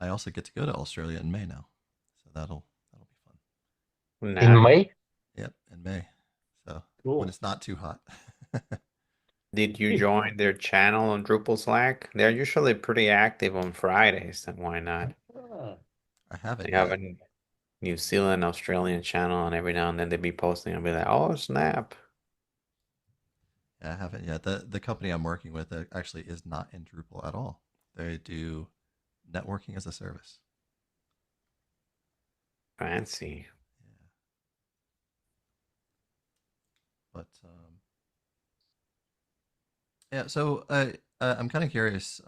I also get to go to Australia in May now, so that'll be fun. In Nice. May? Yep, in May. So Cool. when it's not too hot. Did you join their channel on Drupal Slack? They're usually pretty active on Fridays, and why not? Ah, I haven't They have yet. a New Zealand, Australian channel, and every now and then they be posting and be like, "Oh snap!" Yeah, I haven't yet. The company I'm working with actually is not in Drupal at all. They do networking as a service. Fancy. Yeah. But yeah, so I'm kind of curious.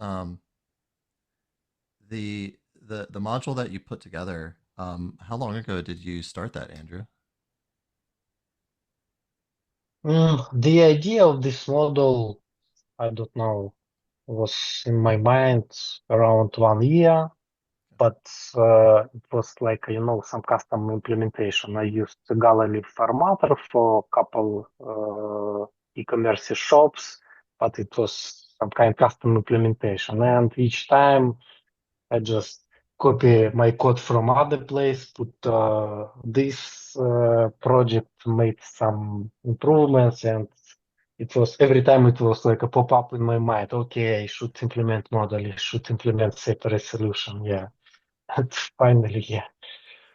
The module that you put together, how long ago did you start that, Andrew? The idea of this model, I don't know, was in my mind around 1 year, but it was like, some custom implementation. I used the gallery formatter for a couple e-commerce shops, but it was some kind of custom implementation. And each time I just copy my code from other place, put this project, made some improvements, and it was every time it was like a pop-up in my mind. Okay, I should implement model, I should implement separate solution. Yeah, and finally, yeah.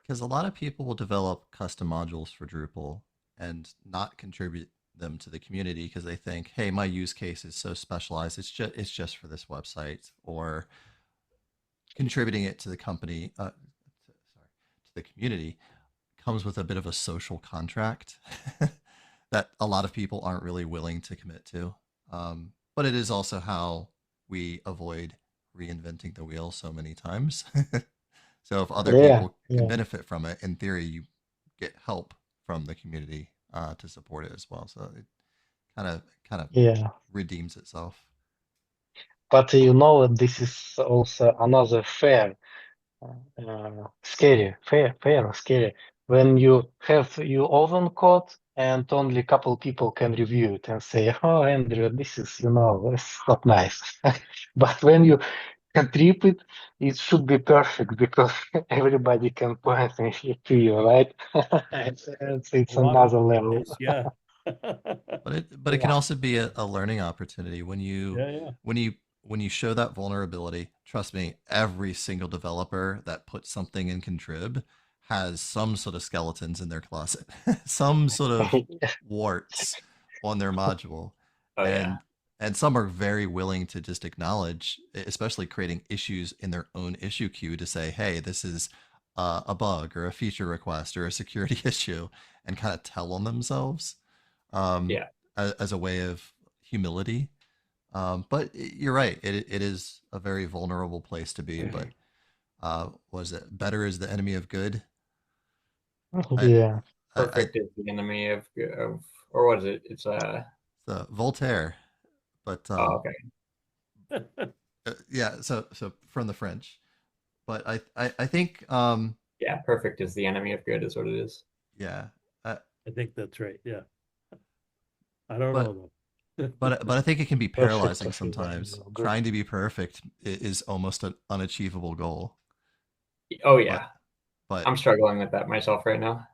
Because a lot of people will develop custom modules for Drupal and not contribute them to the community because they think, hey, my use case is so specialized. It's just for this website, or contributing it to the company, to the community comes with a bit of a social contract that a lot of people aren't really willing to commit to. But it is also how we avoid reinventing the wheel so many times. So if other people can benefit from it, in theory, you get help from the community to support it as well. So it kind of redeems itself. But this is also another fair, scary, fair or scary. When you have your own code and only a couple people can review it and say, "Oh, Andrew, this is, it's not nice." But when you contribute, it should be perfect because everybody can point to you, right? It's another level. Yeah. But it can also be a learning opportunity when you Yeah. when you show that vulnerability. Trust me, every single developer that puts something in contrib has some sort of skeletons in their closet, some sort of warts on their module. Oh, and yeah. and some are very willing to just acknowledge, especially creating issues in their own issue queue, to say, hey, this is a bug or a feature request or a security issue, and kind of tell on themselves Yeah. as a way of humility. But you're right. It is a very vulnerable place to be. But was it better is the enemy of good? I, Yeah. Perfect is the enemy of or what is it? It's the Voltaire. But oh, okay. yeah. So from the French. But I think Yeah, perfect is the enemy of good is what it is. yeah. Uh, I think that's right, yeah. I don't but know though. but I think it can be Perfect paralyzing of the enemy sometimes. of good. Trying to be perfect is almost an unachievable goal. Oh But yeah. but I'm struggling with that myself right now.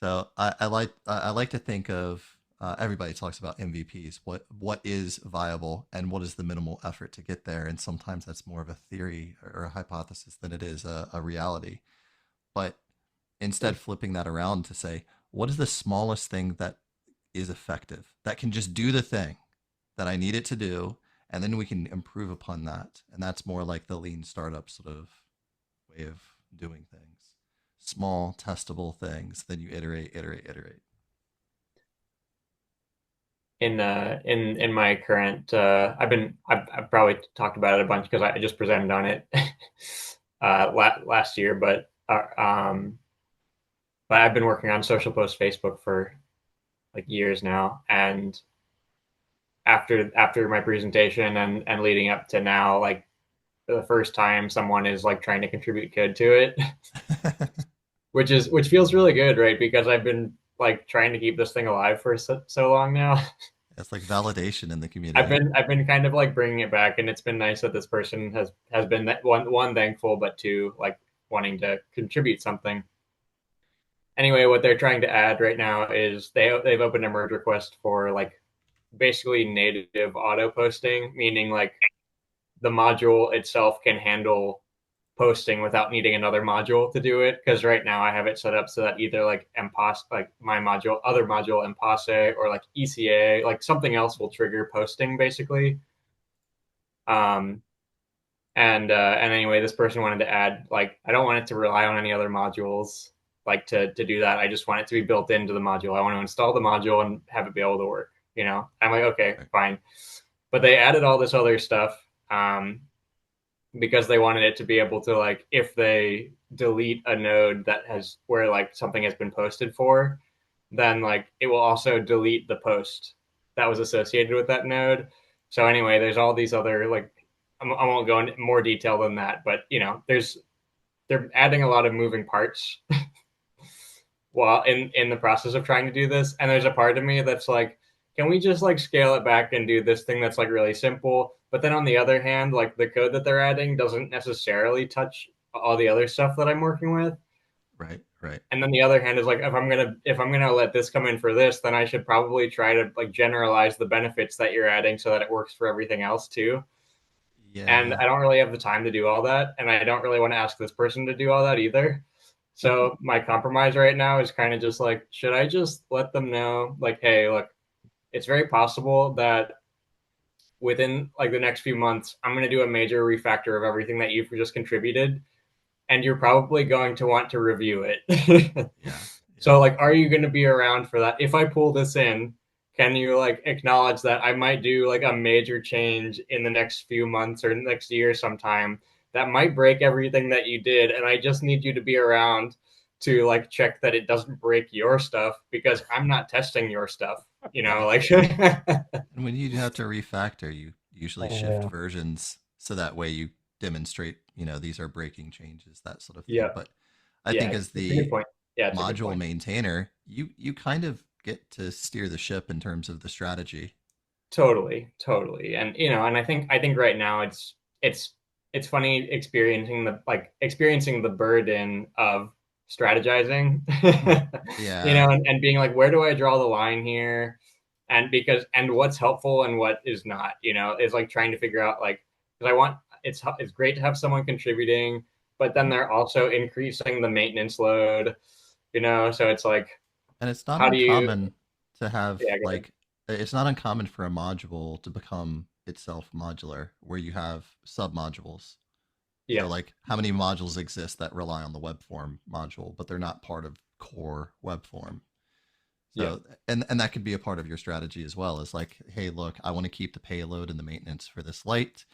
so I like to think of everybody talks about MVPs. What is viable and what is the minimal effort to get there? And sometimes that's more of a theory or a hypothesis than it is a reality. But instead, flipping that around to say, what is the smallest thing that is effective that can just do the thing that I need it to do, and then we can improve upon that. And that's more like the lean startup sort of way of doing things. Small, testable things, then you iterate, iterate, iterate. In my current I've probably talked about it a bunch because I just presented on it last year, but I've been working on social post Facebook for like years now, and after my presentation and leading up to now, like the first time someone is like trying to contribute code to it, which feels really good, right? Because I've been like trying to keep this thing alive for so long now. It's like validation in the community. I've been kind of like bringing it back, and it's been nice that this person has been that one thankful, but two like wanting to contribute something. Anyway, what they're trying to add right now is they've opened a merge request for like basically native auto posting, meaning like the module itself can handle posting without needing another module to do it. Because right now I have it set up so that either like Empos, like my module, other module Empose, or like ECA, like something else will trigger posting basically. Um, and anyway, this person wanted to add like I don't want it to rely on any other modules like to do that. I just want it to be built into the module. I want to install the module and have it be able to work. You know, I'm like, okay, fine. But they added all this other stuff because they wanted it to be able to like if they delete a node that has where like something has been posted for, then like it will also delete the post that was associated with that node. So anyway, there's all these other like I won't go into more detail than that, but you know, they're adding a lot of moving parts while in the process of trying to do this. And there's a part of me that's like, can we just like scale it back and do this thing that's like really simple? But then on the other hand, like the code that they're adding doesn't necessarily touch all the other stuff that I'm working with. Right, right. And then the other hand is like if I'm gonna let this come in for this, then I should probably try to like generalize the benefits that you're adding so that it works for everything else too. And Yeah. I don't really have the time to do all that, and I don't really want to ask this person to do all that either. So my compromise right now is kind of just like, should I just let them know, like, hey, look, it's very possible that within like the next few months, I'm going to do a major refactor of everything that you've just contributed, and you're probably going to want to review it. Yeah. So, like, are you going to be around for that? If I pull this in, can you like acknowledge that I might do like a major change in the next few months or next year sometime that might break everything that you did, and I just need you to be around to like check that it doesn't break your stuff because I'm not testing your stuff, you know, Right. like And when you have to refactor, you usually shift Yeah. versions so that way you demonstrate, these are breaking changes, that sort of thing. yeah, But I yeah, think as it's a good the point. Yeah, it's a good module point. maintainer, you kind of get to steer the ship in terms of the strategy. Totally, totally. And you know, and I think right now it's funny experiencing the burden of strategizing. You Yeah. know, and being like, where do I draw the line here? And what's helpful and what is not, you know, is like trying to figure out like because I want it's great to have someone contributing, but then they're also increasing the maintenance load, you know, so it's like And it's not how do you uncommon to have yeah, go ahead. like it's not uncommon for a module to become itself modular where you have submodules. So Yeah. like how many modules exist that rely on the web form module, but they're not part of core web form. Yeah. So, and that could be a part of your strategy as well. Is like, hey, look, I want to keep the payload and the maintenance for this light.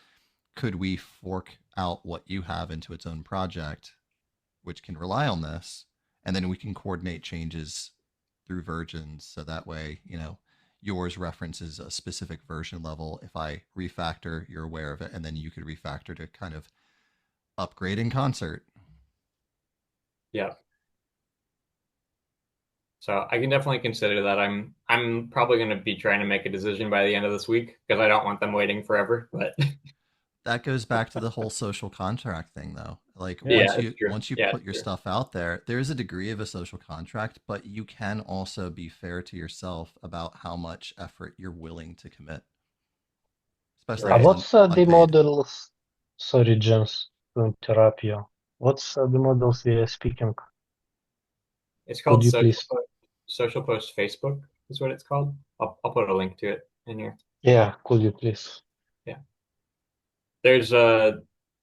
Could we fork out what you have into its own project, which can rely on this, and then we can coordinate changes through versions, so that way, yours references a specific version level. If I refactor, you're aware of it, and then you could refactor to kind of upgrade in concert. Yeah. So I can definitely consider that. I'm probably going to be trying to make a decision by the end of this week because I don't want them waiting forever. But That goes back to the whole social contract thing, though. Like, Yeah. yeah, it's true. once you Yeah, put it's your true. stuff out there, there's a degree of a social contract, but you can also be fair to yourself about how much effort you're willing to commit, especially if Right. it's What's the unpaid. models? Sorry, James, to interrupt you. What's the models we are speaking? It's Could called you please? Social Post Facebook is what it's called. I'll put a link to it in here. Yeah, could you please? Yeah. There's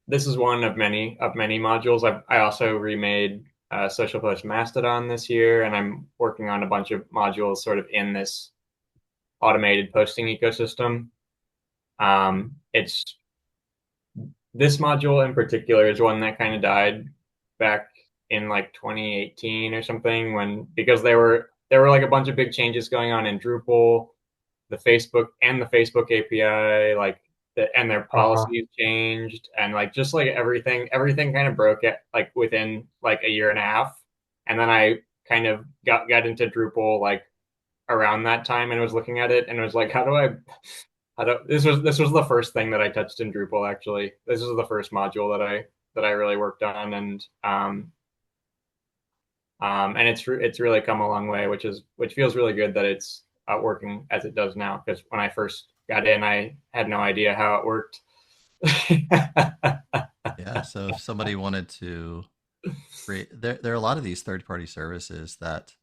this is one of many modules. I also remade Social Post Mastodon this year, and I'm working on a bunch of modules sort of in this automated posting ecosystem. It's this module in particular is one that kind of died back in like 2018 or something when because there were like a bunch of big changes going on in Drupal, the Facebook API, like and their Uh-huh. policies changed and like just like everything kind of broke it like within like a year and a half. And then I kind of got into Drupal like around that time and was looking at it and was like, I don't. This was the first thing that I touched in Drupal. Actually, this was the first module that I really worked on, and it's really come a long way, which feels really good that it's working as it does now. Because when I first got in, I had no idea how it worked. Yeah. So if somebody wanted to create, there are a lot of these third-party services that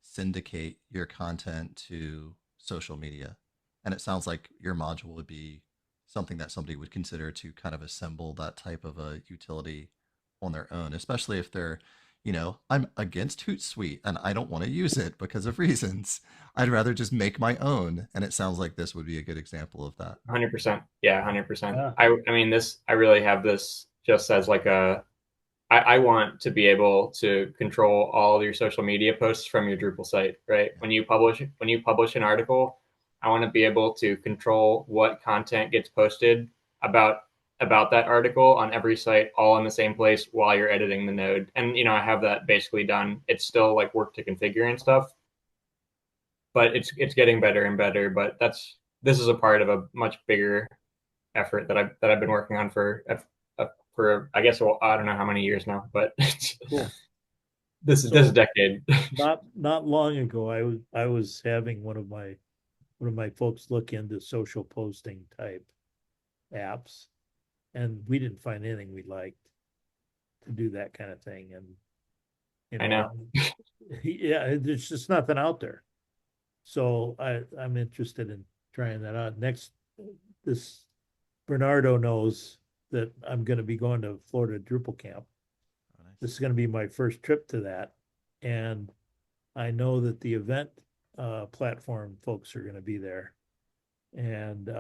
syndicate your content to social media, and it sounds like your module would be something that somebody would consider to kind of assemble that type of a utility on their own, especially if they're, I'm against Hootsuite and I don't want to use it because of reasons. I'd rather just make my own, and it sounds like this would be a good example of that. 100%. Yeah, 100%. Yeah. I mean this. I really have this just as like I want to be able to control all your social media posts from your Drupal site, right? When you publish an article, I want to be able to control what content gets posted about about that article on every site, all in the same place while you're editing the node. And I have that basically done. It's still like work to configure and stuff, but it's getting better and better. But this is a part of a much bigger effort that I've been working on for I guess well, I don't know how many years now, but Cool. this So decade. not long ago, I was having one of my folks look into social posting type apps, and we didn't find anything we liked to do that kind of thing. And I know. yeah, there's just nothing out there. So I'm interested in trying that out. Next, this Bernardo knows that I'm going to be going to Florida Drupal camp. Oh, nice. This is going to be my first trip to that, and I know that the event platform folks are going to be there, and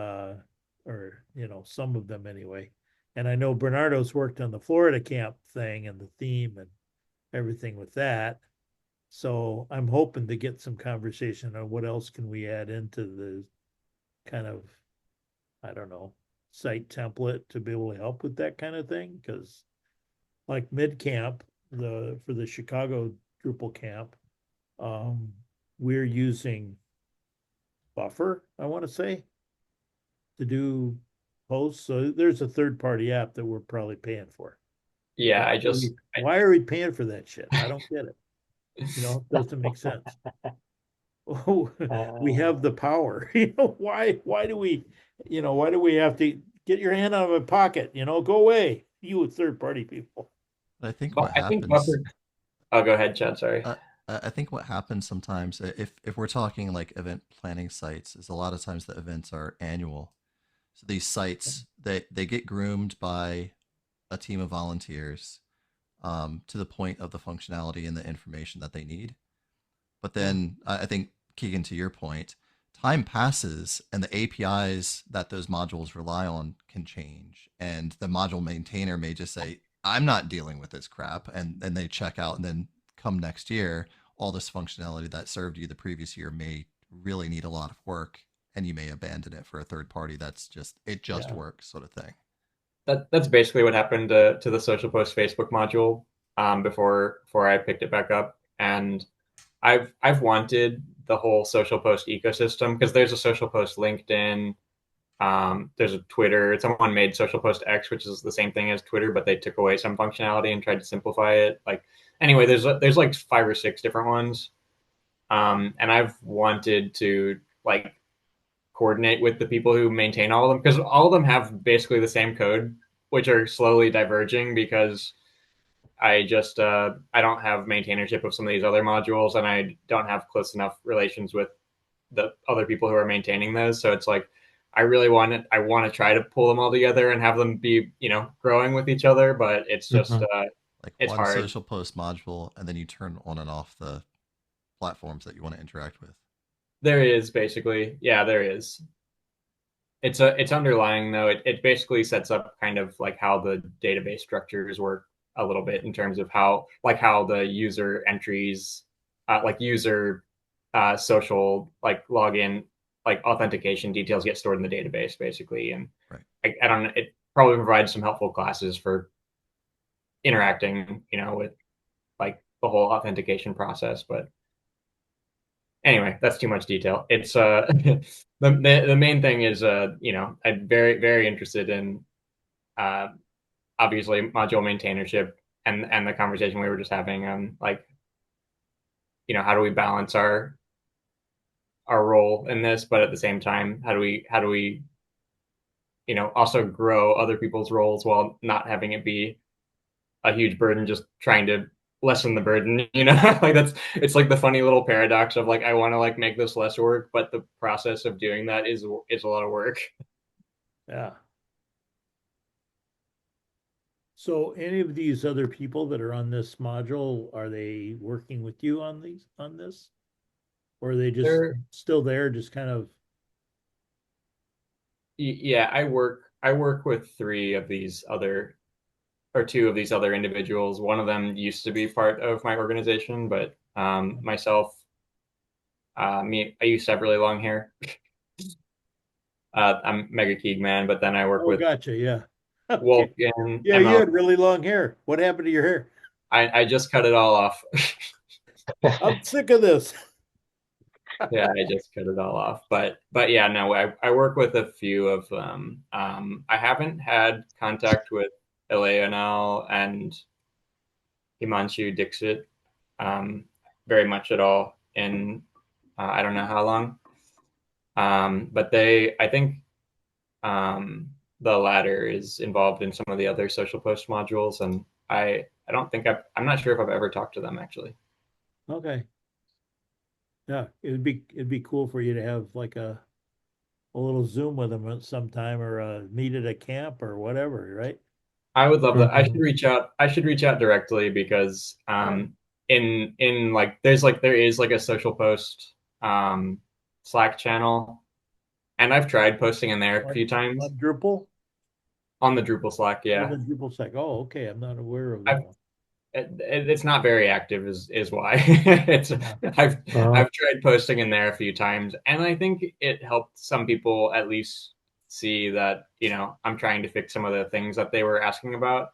or some of them anyway. And I know Bernardo's worked on the Florida camp thing and the theme and everything with that. So I'm hoping to get some conversation on what else can we add into the kind of, I don't know, site template to be able to help with that kind of thing. Because like mid camp, for the Chicago Drupal camp, we're using Buffer, I want to say, to do posts. So there's a third party app that we're probably paying for. Yeah, Why are we paying for that shit? I don't get it. It doesn't make sense. Oh, we have the power. Why do we have to get your hand out of my pocket? Go away, you third party people. But I think but what I think happens Buffer. Oh, go ahead, Chad. Sorry. Uh, I think what happens sometimes, if we're talking like event planning sites, is a lot of times the events are annual. So these sites they get groomed by a team of volunteers, to the point of the functionality and the information that they need. But Yeah. then I think Keegan, to your point, time passes and the APIs that those modules rely on can change. And the module maintainer may just say, I'm not dealing with this crap. And then they check out, and then come next year, all this functionality that served you the previous year may really need a lot of work, and you may abandon it for a third party that's just, it just Yeah. works sort of thing. That's basically what happened to the social post Facebook module before I picked it back up. And I've wanted the whole social post ecosystem, because there's a social post LinkedIn, there's a Twitter. Someone made social post X, which is the same thing as Twitter, but they took away some functionality and tried to simplify it. Like, anyway, there's like 5 or 6 different ones, and I've wanted to like coordinate with the people who maintain all of them, because all of them have basically the same code, which are slowly diverging because I don't have maintainership of some of these other modules, and I don't have close enough relations with the other people who are maintaining those. So it's like I want to try to pull them all together and have them be, growing with each other, but it's just Like it's one hard. social post module, and then you turn on and off the platforms that you want to interact with. There is basically, yeah, there is. It's underlying though. It basically sets up kind of like how the database structures work a little bit, in terms of how the user entries, like user social like login, like authentication details get stored in the database basically. And Right. I don't know, it probably provides some helpful classes for interacting, with like the whole authentication process. But anyway, that's too much detail. It's the main thing is I'm very very interested in uh obviously module maintainership, and the conversation we were just having on like, how do we balance our role in this, but at the same time, how do we also grow other people's roles while not having it be a huge burden, just trying to lessen the burden, like it's like the funny little paradox of like, I want to like make this less work, but the process of doing that is a lot of work. Yeah. So any of these other people that are on this module, are they working with you on this? Or are they just They're, still there, just kind of, yeah, I work with 2 of these other individuals. One of them used to be part of my organization, but myself, I used to have really long hair. I'm Mega Keeg Man, but then I work oh, with gotcha, yeah. Okay. Wolfgang, Yeah, you ML. had really long hair. What happened to your hair? I just cut it all off. I'm sick of this. Yeah, I just cut it all off. But yeah, no, I work with a few of them. I haven't had contact with Eleonel and Himanshu Dixit very much at all in I don't know how long. But I think the latter is involved in some of the other social post modules, and I don't think I'm not sure if I've ever talked to them actually. Okay. Yeah, it'd be cool for you to have like a little Zoom with them at some time, or meet at a camp or whatever, right? I would love that. I should Mhm. reach out. I should reach out directly, because Yeah. in like there is like a social post um Slack channel, and I've tried posting in there a few times On Drupal? on the Drupal Slack. Oh, Yeah, the Drupal site. Oh, okay. I'm not aware of I've that one. it's not very active is why. it's Yeah. I've tried posting in there a few times, and I think it helped some people at least see that I'm trying to fix some of the things that they were asking about.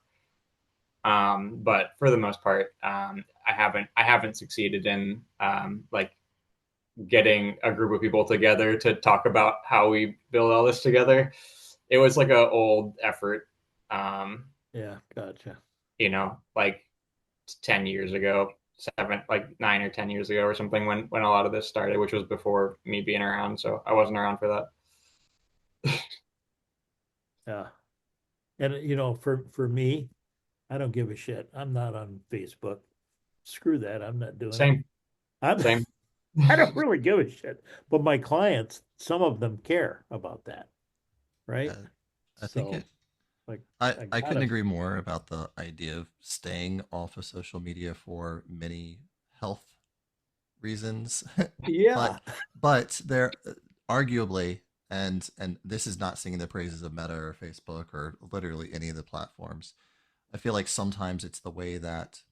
But for the most part, I haven't succeeded in like getting a group of people together to talk about how we build all this together. It was like a old effort, um, Yeah, gotcha. like 10 years ago, 9 or 10 years ago or something, when a lot of this started, which was before me being around. So I wasn't around for that. Yeah. And for me, I don't give a shit. I'm not on Facebook. Screw that. I'm not doing it. Same, I'm same. I don't really give a shit. But my clients, some of them care about that, right? I think So like I I couldn't gotta agree more about the idea of staying off of social media for many health reasons. Yeah. But they're arguably, and this is not singing the praises of Meta or Facebook or literally any of the platforms. I feel like sometimes it's the way that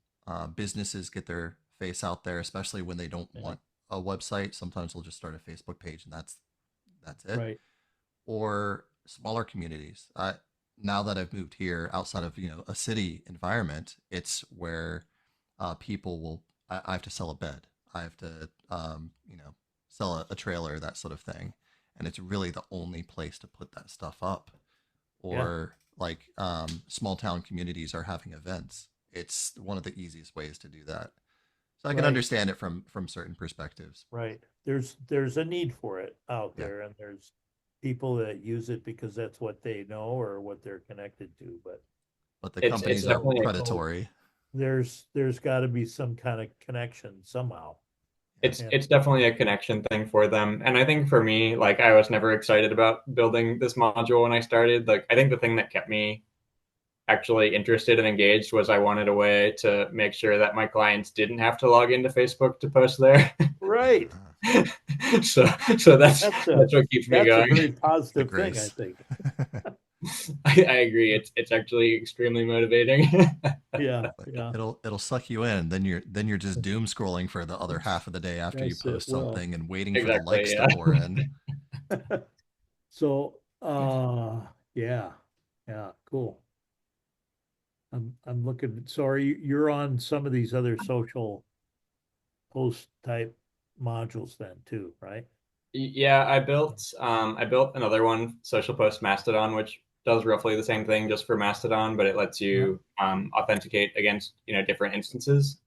businesses get their face out there, especially when they don't Yeah. want a website. Sometimes they'll just start a Facebook page and that's it. Right. Or smaller communities. Now that I've moved here outside of a city environment, it's where people will. I have to sell a bed. I have to sell a trailer, that sort of thing, and it's really the only place to put that stuff up. Yeah. Or like small town communities are having events. It's one of the easiest ways to do that. So I can Right. understand it from certain perspectives. Right. There's a need for it out Yeah. there, and there's people that use it because that's what they know or what they're connected to. But But the It's companies are definitely predatory. there's got to be some kind of connection somehow. it's Yeah. it's definitely a connection thing for them. And I think for me, like I was never excited about building this module when I started. Like I think the thing that kept me actually interested and engaged was I wanted a way to make sure that my clients didn't have to log into Facebook to post there. Right. so so that's That's what keeps me a going. very The positive thing, I grace. think. I agree. It's actually extremely motivating. Yeah. Like, Yeah. it'll suck you in. Then you're just doom scrolling for the other half of the day after you Yes, it post will. something and waiting for the Exactly, likes yeah. to pour in. So, yeah, cool. I'm looking, so you're on some of these other social post type modules then too, right? Yeah, I built another one, Social Post Mastodon, which does roughly the same thing just for Mastodon, but it lets you authenticate against different instances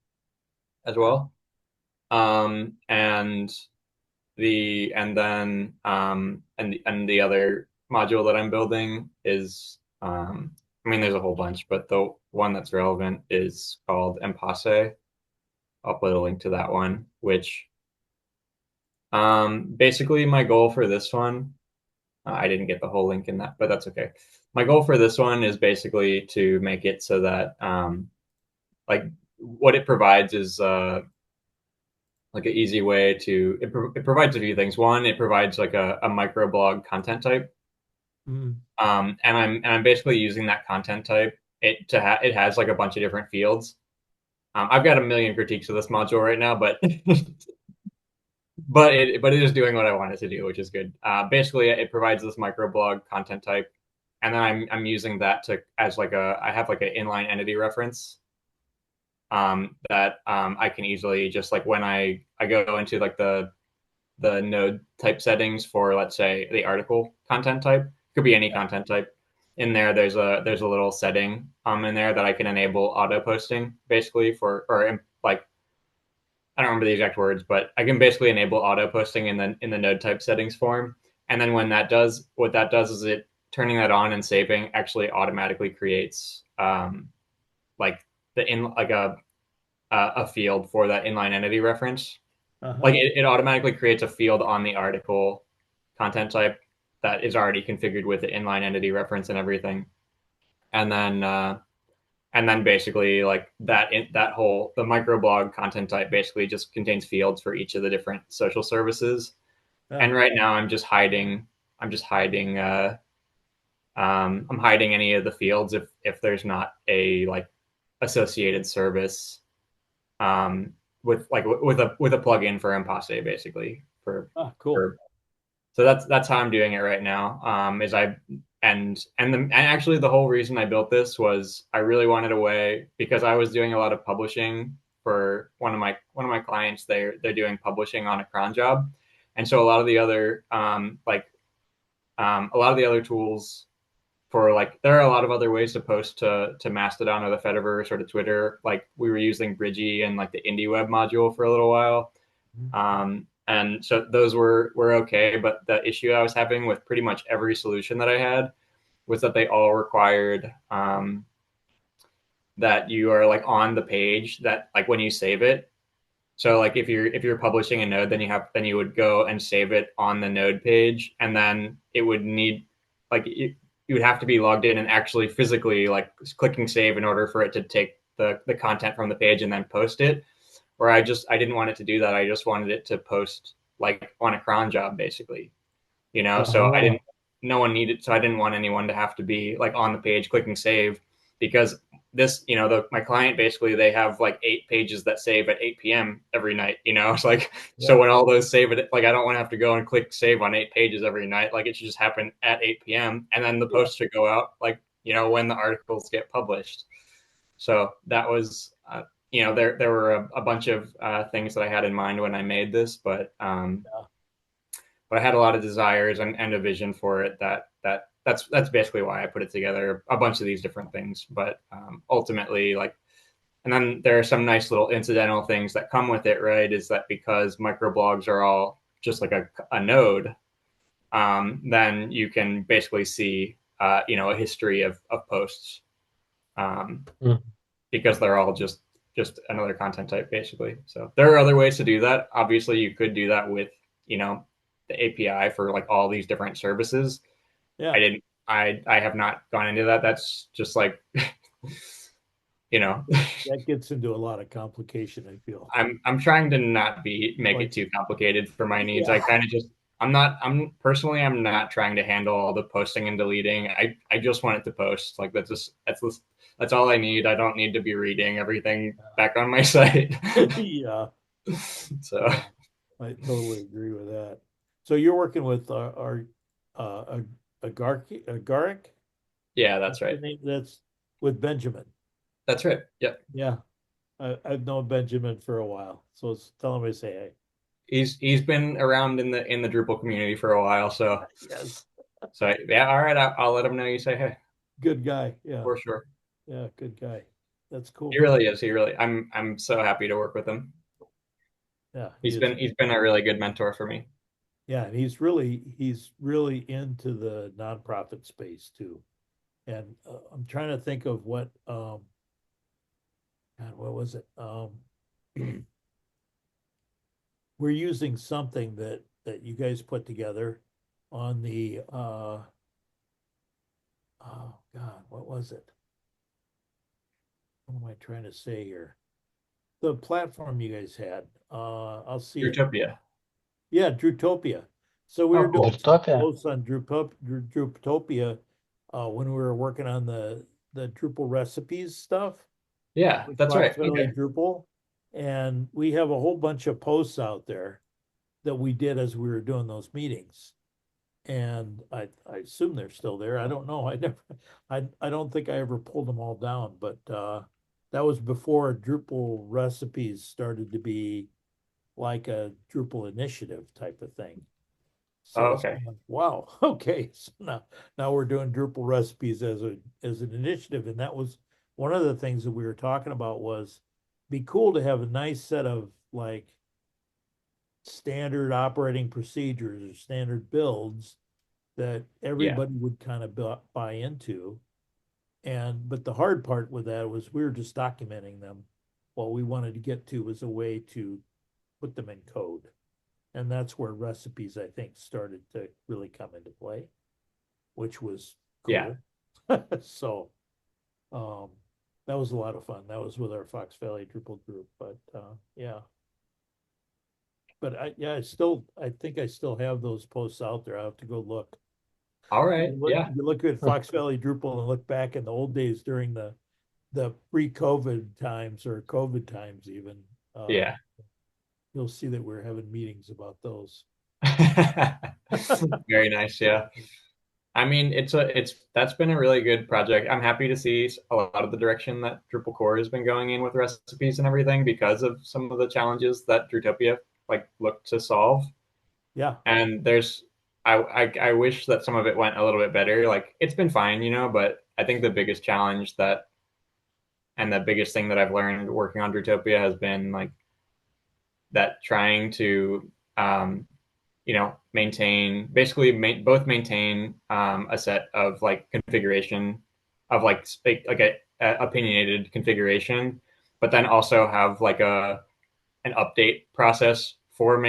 as well. And the other module that I'm building is I mean there's a whole bunch, but the one that's relevant is called Empasse. I'll put a link to that one, which basically my goal for this one, I didn't get the whole link in that, but that's okay. My goal for this one is basically to make it so that like what it provides is like an easy way to it provides a few things. One, it provides like a microblog content type. Mm. And I'm basically using that content type. It has like a bunch of different fields. I've got a million critiques of this module right now, but but it is doing what I want it to do, which is good. Basically, it provides this microblog content type, and then I'm using that to as like I have like an inline entity reference that I can easily just like when I go into like the node type settings for, let's say, the article content type, could be any content type. In there, there's a little setting in there that I can enable auto posting basically for, or like I don't remember the exact words, but I can basically enable auto posting in the node type settings form. And then when that does, what that does is it turning that on and saving actually automatically creates like the in like a field for that inline entity reference. Like it automatically creates a field on the article content type that is already configured with the inline entity reference and everything. And then basically like that whole the microblog content type basically just contains fields for each of the different social services. And right now I'm hiding any of the fields if there's not a like associated service with a plugin for Empasse basically Cool. so that's how I'm doing it right now. Is I and actually the whole reason I built this was I really wanted a way, because I was doing a lot of publishing for one of my clients. They're doing publishing on a cron job, and so a lot of the other a lot of the other tools for like there are a lot of other ways to post to Mastodon or the Fediverse or to Twitter. Like we were using Bridgie and like the IndieWeb module for a little while. And so those were okay, but the issue I was having with pretty much every solution that I had was that they all required that you are like on the page that like when you save it. So like if you're publishing a node, then you would go and save it on the node page, and then it would need like you would have to be logged in and actually physically like clicking save in order for it to take the content from the page and then post it. where I didn't want it to do that. I just wanted it to post like on a cron job basically, so Oh, no one needed, so I didn't want anyone to have to be like on the page clicking save, because this, my client, basically they have like 8 pages that save at 8 p.m. every night, it's like, so yeah, when all those save it, like I don't want to have to go and click save on 8 pages every night. Like it should just happen at 8 p.m. and then the yeah, post should go out like, when the articles get published. So that was, there were a bunch of things that I had in mind when I made this, but I had a lot of desires and a vision for it that's basically why I put it together, a bunch of these different things. But ultimately, like, and then there are some nice little incidental things that come with it, right? Is that because microblogs are all just like a node, then you can basically see, a history of posts, um, Mm. because they're all just another content type, basically. So there are other ways to do that. Obviously, you could do that with, the API for like all these different services. yeah. I didn't. I have not gone into that. That's just like, you know, That gets into a lot of complication, I feel. I'm trying to not make it Like, too complicated for my needs. I yeah, kind of just I'm not trying to handle all the posting and deleting. I just want it to post. Like that's all I need. I don't need to be reading everything back on my site. yeah, So yeah. I totally agree with that. So you're working with our Agaric? yeah, that's That's the right. name. That's with Benjamin. That's right. Yep. Yeah, I've known Benjamin for a while, so tell him I say hey. He's been around in the Drupal community for a while, so Yes, yeah, all right, I'll let him know you say hey, good guy. Yeah, for sure. yeah, good guy. That's He cool. really is. I'm so happy to work with him. Yeah, he is. He's been a really good mentor for me. Yeah, and he's really into the nonprofit space too. And I'm trying to think of what God, what was it? We're using something that you guys put together on the oh God, what was it? What am I trying to say here? The platform you guys had. I'll see it. Utopia. Yeah, Drutopia. So we Oh, were doing cool. some Utopia. posts on Druptopia when we were working on the Drupal recipes stuff Yeah, with that's Fox right. Valley Okay. Drupal. And we have a whole bunch of posts out there that we did as we were doing those meetings. And I assume they're still there. I don't know. I don't think I ever pulled them all down, but that was before Drupal recipes started to be like a Drupal initiative type of thing. Oh, So it's okay. kind of, wow, okay. So now we're doing Drupal recipes as an initiative. And that was one of the things that we were talking about was be cool to have a nice set of like standard operating procedures or standard builds that Yeah. everybody would kind of buy into. And but the hard part with that was we were just documenting them. What we wanted to get to was a way to put them in code. And that's where recipes, I think, started to really come into play, which was Yeah. cool. So um, that was a lot of fun. That was with our Fox Valley Drupal group. But yeah. But I think I still have those posts out there. I have to go look. All right. Yeah. You look at Fox Valley Drupal and look back in the old days during the pre-COVID times or COVID times even. Yeah. You'll see that we're having meetings about those. Very nice. Yeah. I mean, that's been a really good project. I'm happy to see a lot of the direction that Drupal core has been going in with recipes and everything because of some of the challenges that Drutopia like looked to solve. Yeah, And I wish that some of it went a little bit better. Like it's been fine, but I think the biggest challenge and the biggest thing that I've learned working on Drutopia has been like that trying to both maintain a set of like configuration of like a opinionated configuration, but then also have like an update process for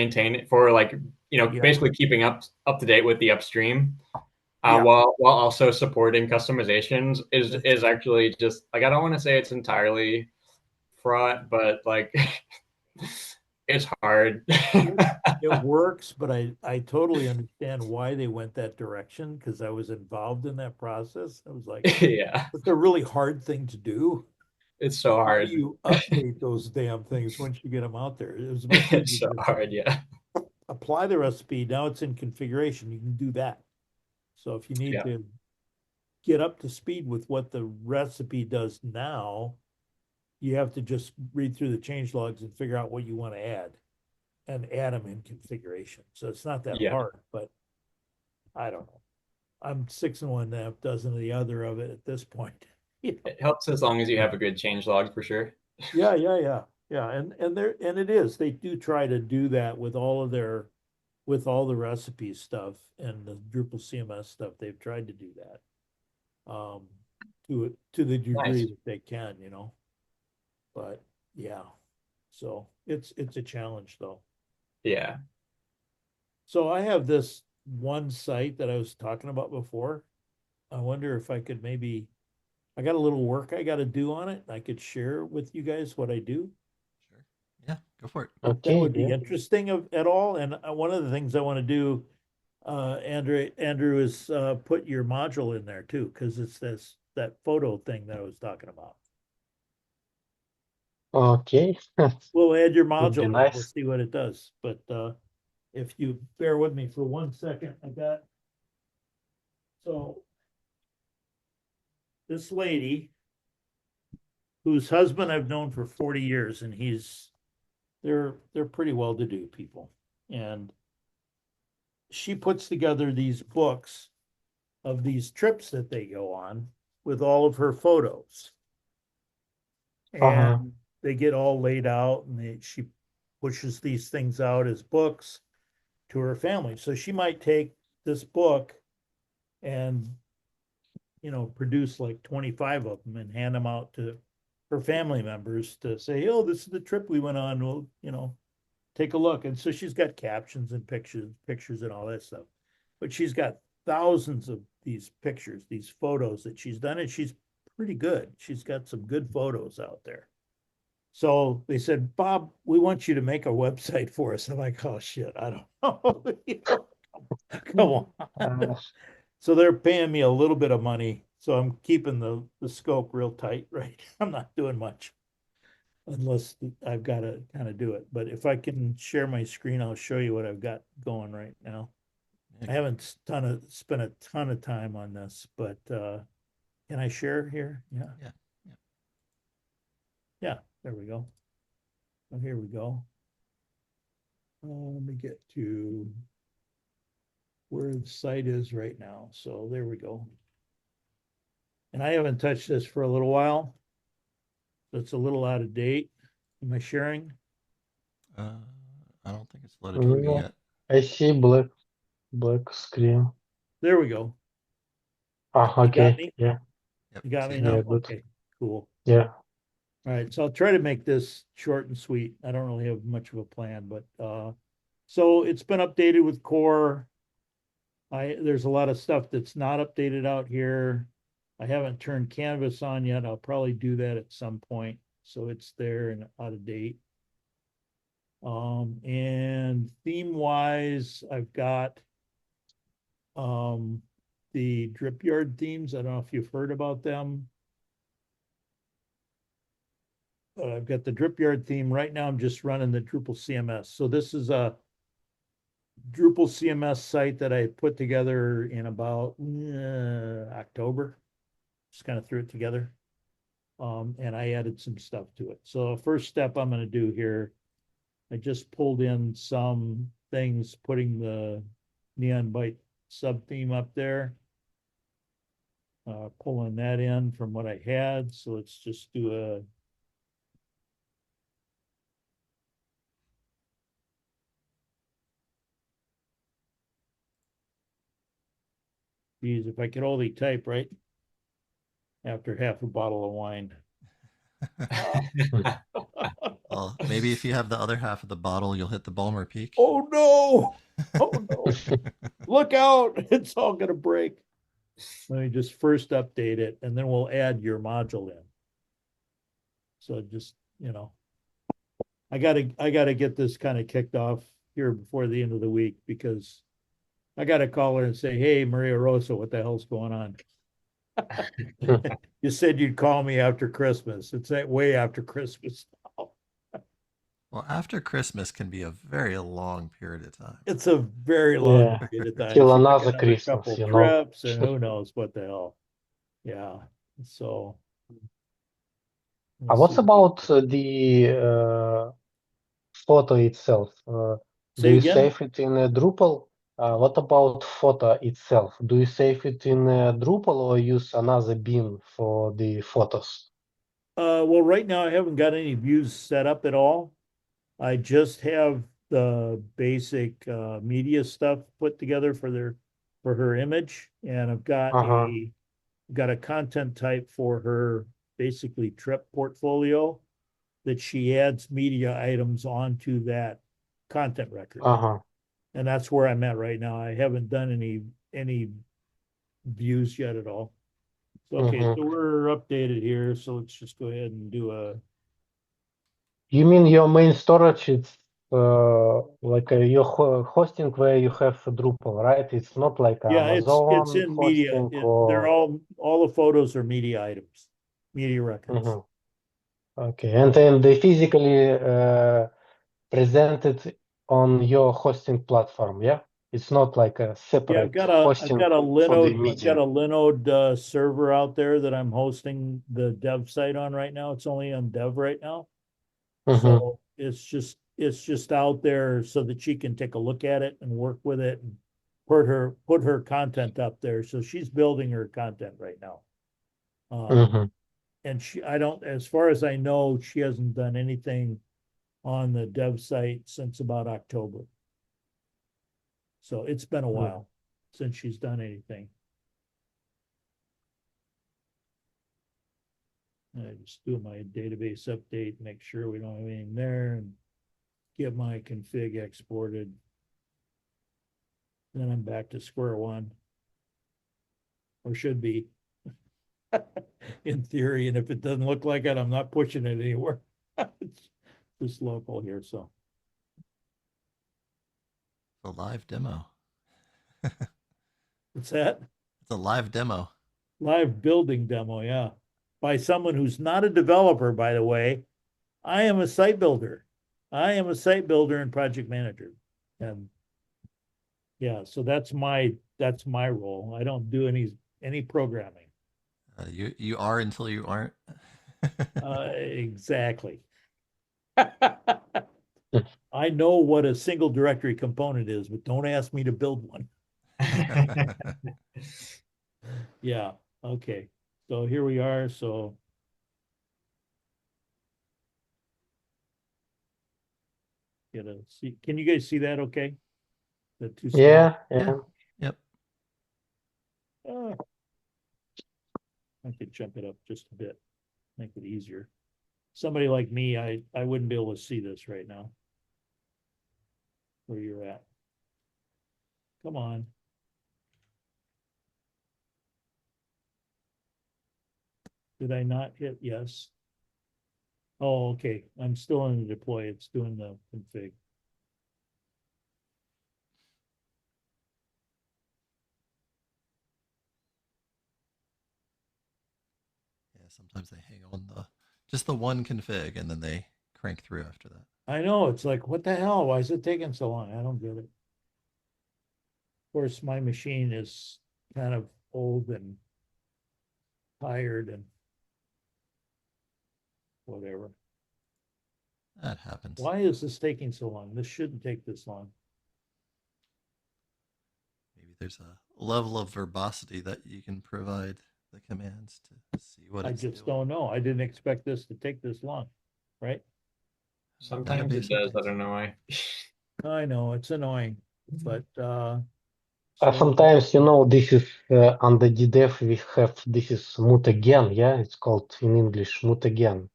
like yeah, basically keeping up to date with the upstream, yeah. while also supporting customizations That's is actually just like I don't want to say it's entirely fraught, but like It's hard. It works, but I totally understand why they went that direction because I was involved in that process. I was like, Yeah, it's a really hard thing to do. it's so How do hard. you update those damn things once you get them out there? It was much It's easier so to hard. Yeah. apply the recipe. Now it's in configuration. You can do that. So if you need Yeah. to get up to speed with what the recipe does now, you have to just read through the change logs and figure out what you want to add and add them in configuration. So it's not that Yeah. hard, but I don't know. I'm 6 1/2 dozen of the other of it at this point. It helps as long as you have a good change log for sure. Yeah, yeah, yeah, yeah. And it is. They do try to do that with all of their with all the recipe stuff and the Drupal CMS stuff. They've tried to do that to the degree Nice. that they can, you know. But yeah, so it's a challenge though. Yeah. So I have this one site that I was talking about before. I wonder if I could maybe, I got a little work I got to do on it. I could share with you guys what I do. Sure. Yeah, go for it. If that Okay, would be yeah. interesting at all. And one of the things I want to do, Andrew, is put your module in there too, because it's that photo thing that I was talking about. Okay, We'll add your would be module in. We'll nice. see what it does. But if you bear with me for 1 second, so this lady whose husband I've known for 40 years, and they're pretty well-to-do people. And she puts together these books of these trips that they go on with all of her photos. Uh-huh. And they get all laid out, and she pushes these things out as books to her family. So she might take this book and produce like 25 of them and hand them out to her family members to say, oh, this is the trip we went on. Well, take a look. And so she's got captions and pictures and all that stuff. But she's got thousands of these pictures, these photos that she's done, and she's pretty good. She's got some good photos out there. So they said, Bob, we want you to make a website for us. I'm like, oh shit, I don't know. Come on. Uh, So they're paying me a little bit of money. So I'm keeping the scope real tight, right? I'm not doing much unless I've got to kind of do it. But if I can share my screen, I'll show you what I've got going right now. I haven't spent a ton of time on this, but can I share here? Yeah. Yeah. Yeah. Yeah, there we go. Oh, here we go. Let me get to where the site is right now. So there we go. And I haven't touched this for a little while. So it's a little out of date. Am I sharing? I don't think it's loaded for me yeah, yet. I see black screen. There we go. Ah, You got okay, me? yeah, Yep. You got See me it now? yeah, now. good. Okay, cool. Yeah. All right, so I'll try to make this short and sweet. I don't really have much of a plan, but so it's been updated with core. There's a lot of stuff that's not updated out here. I haven't turned Canvas on yet. I'll probably do that at some point. So it's there and out of date. And theme wise, I've got the drip yard themes. I don't know if you've heard about them. I've got the drip yard theme right now. I'm just running the Drupal CMS. So this is a Drupal CMS site that I put together in about October. Just kind of threw it together. And I added some stuff to it. So first step I'm going to do here, I just pulled in some things, putting the Neon Byte sub theme up there. Pulling that in from what I had. So let's just do a geez, if I could only type right after half a bottle of wine. Well, maybe if you have the other half of the bottle, you'll hit the Balmer peak. Oh no! Oh no! Look out! It's all gonna break. Let me just first update it, and then we'll add your module in. So just I gotta get this kind of kicked off here before the end of the week because I gotta call her and say, hey, Maria Rosa, what the hell's going on? You said you'd call me after Christmas. It's that way after Christmas now. Well, after Christmas can be a very long period of time. It's a very long Yeah, period of time. till She took another another Christmas, couple you know. trips and who knows what the hell. Yeah. So we'll What see. about the photo itself? Do Say you again? save it in a Drupal? What about photo itself? Do you save it in a Drupal or use another bin for the photos? Well, right now I haven't got any views set up at all. I just have the basic media stuff put together for her image, and I've Uh-huh, got a content type for her basically trip portfolio that she adds media items onto that content record. uh-huh. And that's where I'm at right now. I haven't done any views yet at all. So, okay, Mm-hmm. so we're updated here. So let's just go ahead and do a You mean your main storage is like your hosting where you have Drupal, right? It's not like yeah, it's Amazon in media. hosting They're or all the photos are media items, media records. Mhm. Okay, and then they physically presented on your hosting platform, yeah? It's not like a Yeah, separate hosting for the I've got media. a Linode server out there that I'm hosting the dev site on right now. It's only on dev right now. Mm-hmm. So it's just out there so that she can take a look at it and work with it and put her content up there. So she's building her content right now. Mm-hmm. And I don't, as far as I know, she hasn't done anything on the dev site since about October. So it's been a while since she's done anything. I just do my database update, make sure we don't have anything there and get my config exported. Then I'm back to square one. Or should be in theory. And if it doesn't look like it, I'm not pushing it anywhere. It's just local here. So It's a live demo. what's that? It's a live demo. Live building demo, yeah. By someone who's not a developer, by the way. I am a site builder. I am a site builder and project manager. And yeah, so that's my role. I don't do any programming. You are until you aren't. Exactly. I know what a single directory component is, but don't ask me to build one. Yeah. Okay. So here we are. So get see. Can you guys see that? Okay. That too small. Yeah, Yeah. yeah. Yep. I could jump it up just a bit, make it easier. Somebody like me, I wouldn't be able to see this right now. Where you're at. Come on. Did I not hit yes? Oh, okay. I'm still in the deploy. It's doing the config. Yeah. Sometimes they hang on just the one config and then they crank through after that. I know. It's like, what the hell? Why is it taking so long? I don't get it. Of course, my machine is kind of old and tired and whatever. That happens. Why is this taking so long? This shouldn't take this long. Maybe there's a level of verbosity that you can provide the commands to see what I it's just doing. don't know. I didn't expect this to take this long, right? Sometimes it does. I don't know why. I know it's annoying, but so Sometimes, you know, this is under DDEF, we have this is mutagen, yeah? It's called in English mutagen.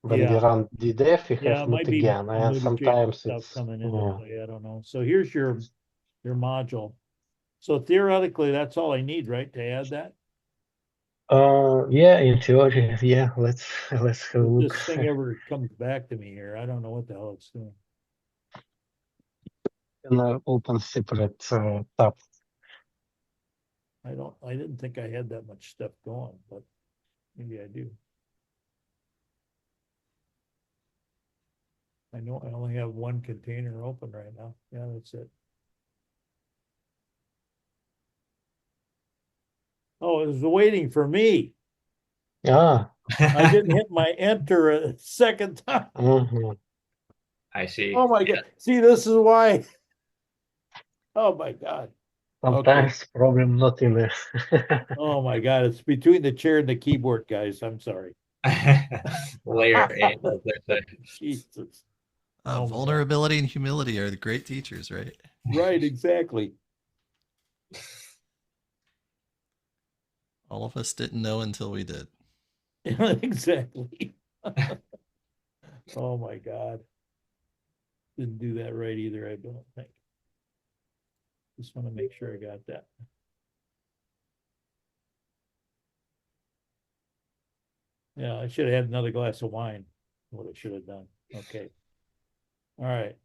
When we yeah, run DDEF, we yeah, have it might be mutagen, and mutagen sometimes stuff it's, coming into yeah. play. I don't know. So here's your module. So theoretically, that's all I need, right, to add that? Yeah, in theory, yeah. Let's have a If look. this thing ever comes back to me here, I don't know what the hell it's doing. Can open separate tab. I didn't think I had that much stuff going, but maybe I do. I know I only have one container open right now. Yeah, that's it. Oh, it was waiting for me. Ah, I didn't hit my enter a second time. mhm. I see. Oh my God. See, this is why. Oh my God. Okay. Sometimes problem not in the. Oh my God. It's between the chair and the keyboard, guys. I'm sorry. Layer 8, as they say. Jesus. Oh my God. Vulnerability and humility are the great teachers, right? Right, exactly. All of us didn't know until we did. Exactly. Oh my God. Didn't do that right either, I don't think. Just want to make sure I got that. Yeah, I should have had another glass of wine. What I should have done. Okay. All right.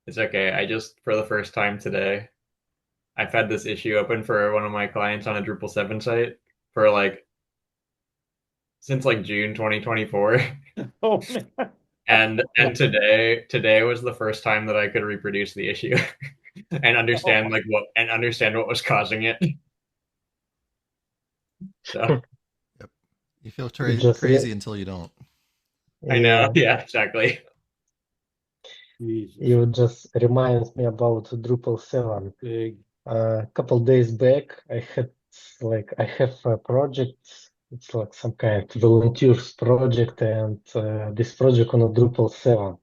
It's okay. I just, for the first time today, I've had this issue open for one of my clients on a Drupal 7 site for like since like June 2024. Oh man. And today was the first time that I could reproduce the issue and understand what was causing it. So Yep. You feel You just crazy until you don't. I know, yeah. yeah, exactly. Jesus. You just reminds me about Drupal 7. Big. A couple days back, I have a project. It's like some kind of volunteers project, and this project on a Drupal 7.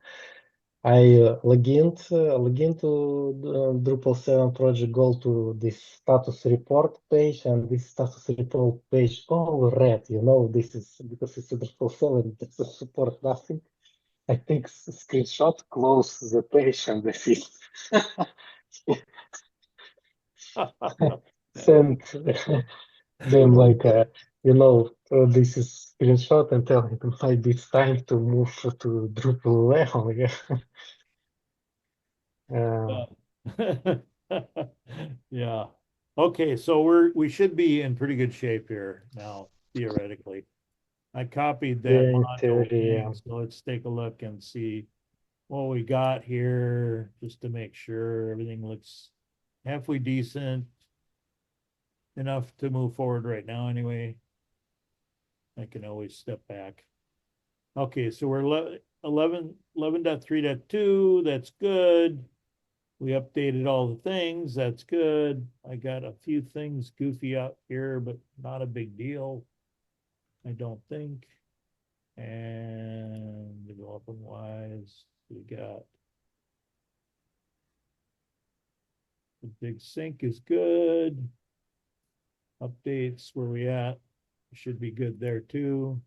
I log into Drupal 7 project, go to this status report page, and this status report page all red. This is because it's a Drupal 7. It doesn't support nothing. I take screenshot, close the page, and that's it. Send them like this is screenshot and tell him maybe it's time to move to Drupal level. Yeah. Yeah. Okay, so we should be in pretty good shape here now, theoretically. I copied that Yeah, in module theory, thing, so let's take a look and see what we got here, just to make sure everything looks halfway decent. Enough to move forward right now anyway. I can always step back. Okay, so we're 11.3.2, that's good. We updated all the things, that's good. I got a few things goofy out here, but not a big deal, I don't think. And development wise, we got the big sync is good. Updates, where we at? Should be good there too.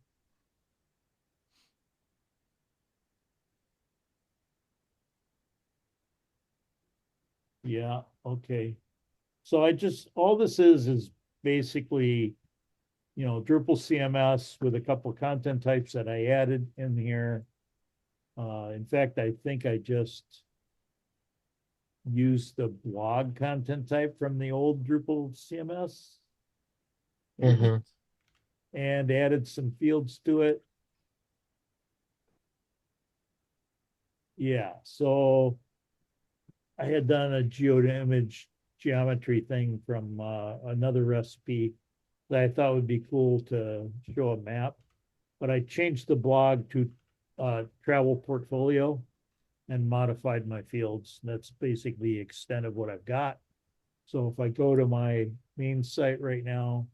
Yeah, okay. So all this is basically, Drupal CMS with a couple of content types that I added in here. In fact, I think I just used the blog content type from the old Drupal CMS Mhm. and added some fields to it. Yeah, so I had done a geoimage geometry thing from another recipe that I thought would be cool to show a map, but I changed the blog to travel portfolio and modified my fields. That's basically the extent of what I've got. So if I go to my main site right now,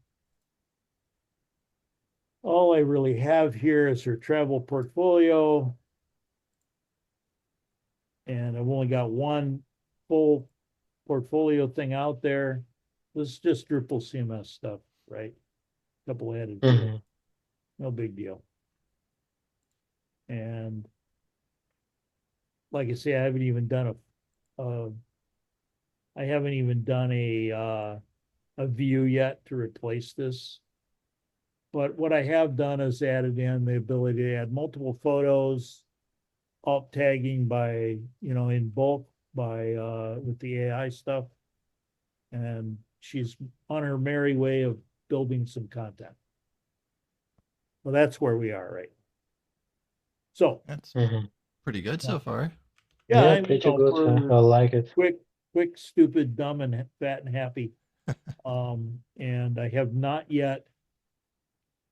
all I really have here is her travel portfolio. And I've only got one full portfolio thing out there. This is just Drupal CMS stuff, right? Couple added fields, Mhm. no big deal. And like I say, I haven't even done a I haven't even done a view yet to replace this. But what I have done is added in the ability to add multiple photos, alt tagging by, in bulk by with the AI stuff. And she's on her merry way of building some content. Well, that's where we are, right? So, That's Mhm. pretty good so far. yeah, Yeah, I pretty good. I for like it. quick, stupid, dumb, and fat and happy. And I have not yet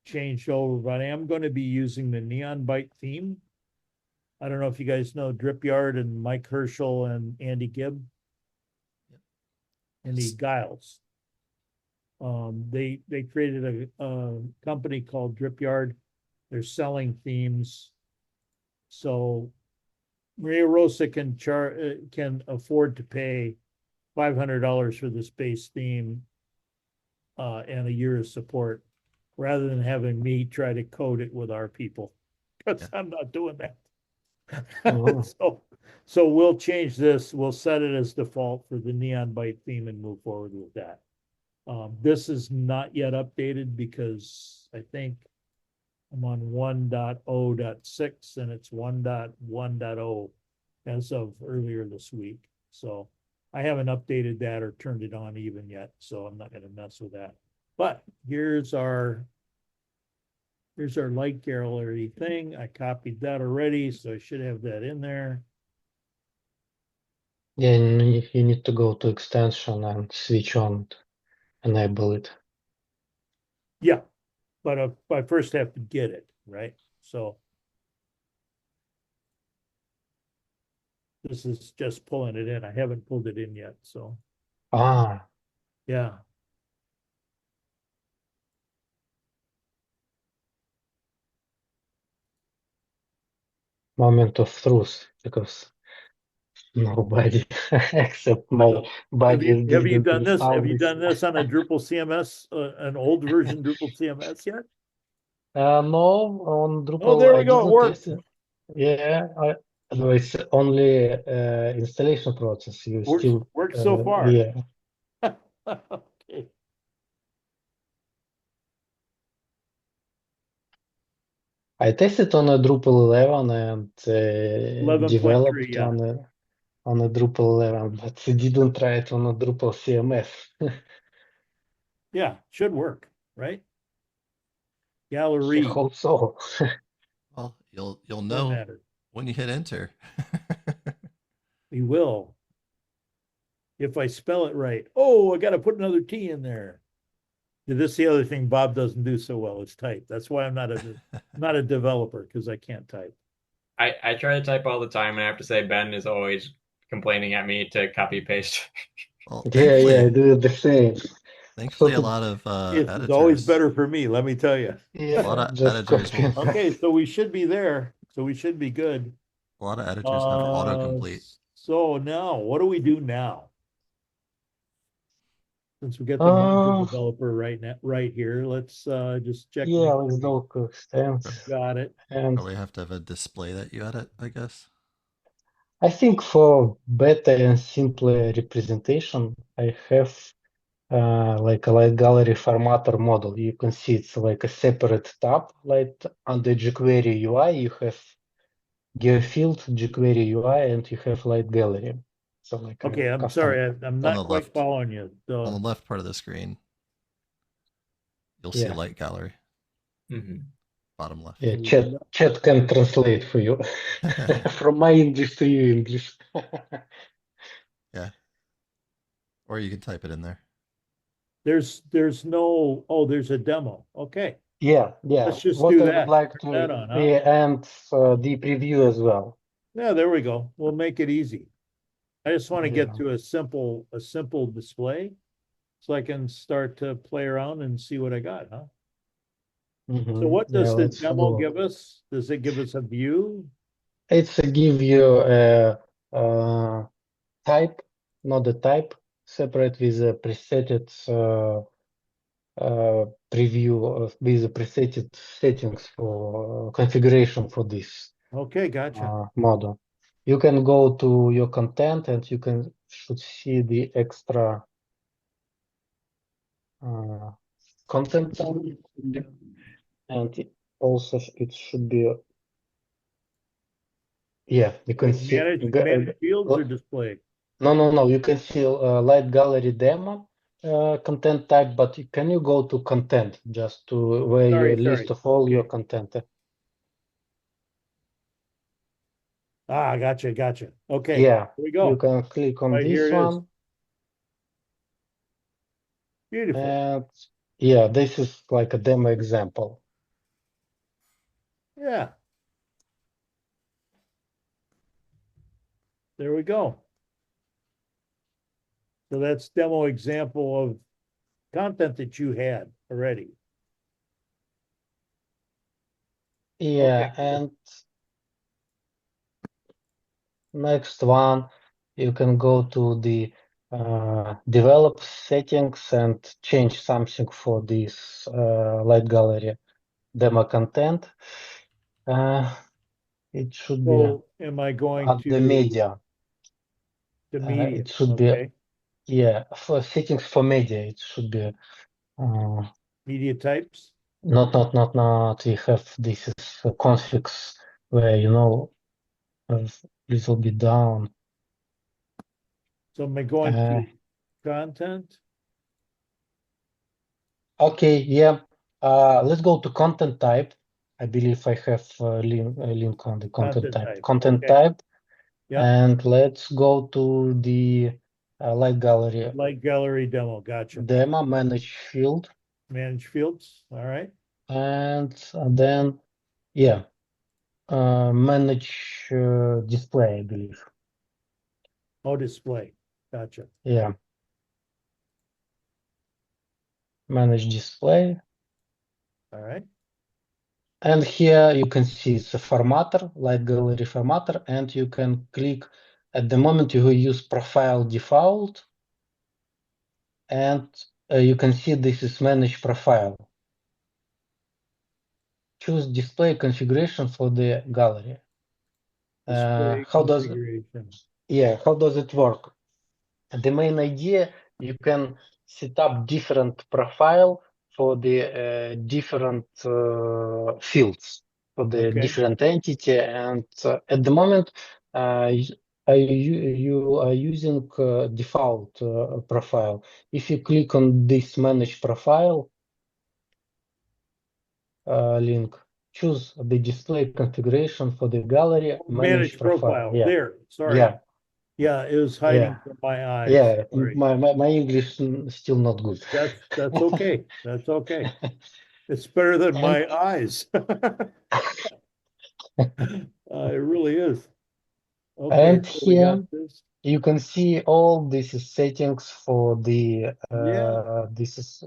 changed over, but I am going to be using the Neon Bite theme. I don't know if you guys know Drip Yard and Mike Herschel and Andy Gibb. Andy Giles. They created a company called Drip Yard. They're selling themes. So Maria Rosa can afford to pay $500 for this base theme and a year of support, rather than having me try to code it with our people, because Yeah. I'm not doing that. Mhm. So we'll change this. We'll set it as default for the Neon Bite theme and move forward with that. This is not yet updated because I think I'm on 1.0.6 and it's 1.1.0 as of earlier this week. So I haven't updated that or turned it on even yet, so I'm not gonna mess with that. But here's our light gallery thing. I copied that already, so I should have that in there. Yeah, you need to go to extension and switch on, enable it. Yeah, but I first have to get it, right? So this is just pulling it in. I haven't pulled it in yet, so Ah, yeah. moment of truth, because nobody except my buddies Have you didn't done this? install Have you this. done this on a Drupal CMS, an old version Drupal CMS yet? No, on Oh, Drupal there I we go. It didn't worked. test it. Yeah, no, it's only installation process. You still, Works so far. yeah. Okay. I tested on a Drupal 11 and 11.3, developed yeah. on a Drupal 11, but I didn't try it on a Drupal CMS. Yeah, should work, right? I Gallery, hope so. Well, you'll know formatted. when you hit enter. We will. If I spell it right. Oh, I got to put another T in there. This is the other thing Bob doesn't do so well is type. That's why I'm not a developer, because I can't type. I try to type all the time, and I have to say Ben is always complaining at me to copy paste. Well, Yeah, I do the same. thankfully, Sort a of, lot of It's always editors, better for me, let me tell you. a yeah, lot of just editors copy will, and Okay, so we should be there. So we should be good. a lot of editors have autocomplete. So now, what do we do now? Since we got the module Uh, developer right here, let's just check. yeah, let's go to extents. Got it. And Probably have to have a display that you edit, I guess. I think for better and simpler representation, I have like a light gallery formatter model. You can see it's like a separate tab, like under jQuery UI, you have GeoField, jQuery UI, and you have light gallery. So like a Okay, I'm custom. sorry, I'm On the not quite left, following you. on the left part of the screen, you'll see Yeah, light gallery, Mhm. bottom left. yeah. Chat can translate for you from my English to your English. Yeah. Or you can type it in there. There's no, oh, there's a demo. Okay, Yeah, yeah. let's just What do I would that. like Turn that to, on, huh? yeah, and the preview as well. Yeah, there we go. We'll make it easy. I just want to get Yeah. to a simple display so I can start to play around and see what I got, huh? So what Yeah, does the let's have a demo look. give us? Does it give us a view? It's a give you a, type, not the type, separate with a presetted preview with the presetted settings for configuration for this Okay, gotcha. model. you can go to your content and you should see the extra content tab. And also it should be, yeah, you can Like see. manage fields or display? No, you can see Light Gallery demo content type, but can you go to content just to where you Sorry. list of all your Okay. content? Ah, gotcha. Okay, Yeah, here we you go. can click on Right, here this it is. one, Beautiful. and yeah, this is like a demo example. Yeah. There we go. So that's demo example of content that you had already. Yeah, Okay, cool. and next one, you can go to the develop settings and change something for this Light Gallery demo content. It should be So am I going at the to media. media? It should be, Okay, yeah, for settings for media, it should be media types. not. We have this is configs where a little bit down. So am I going to content? Okay, yeah. Let's go to content type. I believe I have a link on the content type. Content Okay. type. Yeah. And let's go to the Light Gallery Light gallery demo. Gotcha. demo manage field. Manage fields. All right. And then, yeah, manage display, I believe. Oh, display. Gotcha. Yeah. Manage display. All right. And here you can see it's a formatter, Light Gallery formatter, and you can click at the moment you will use profile default. And you can see this is manage profile. Choose display configuration for the gallery. Display How does it work? The main idea, you can set up different profile for the different fields, for the Okay. different entity, and at the moment you are using default profile. If you click on this manage profile link, choose the display configuration for the gallery, manage profile. Yeah, There. Sorry. yeah, Yeah, it was hiding from my eyes. yeah. Sorry. My English still not good. That's okay. That's okay. It's better than And my eyes. It really is. Okay, and so we here got this. you can see all these settings for the Yeah, this is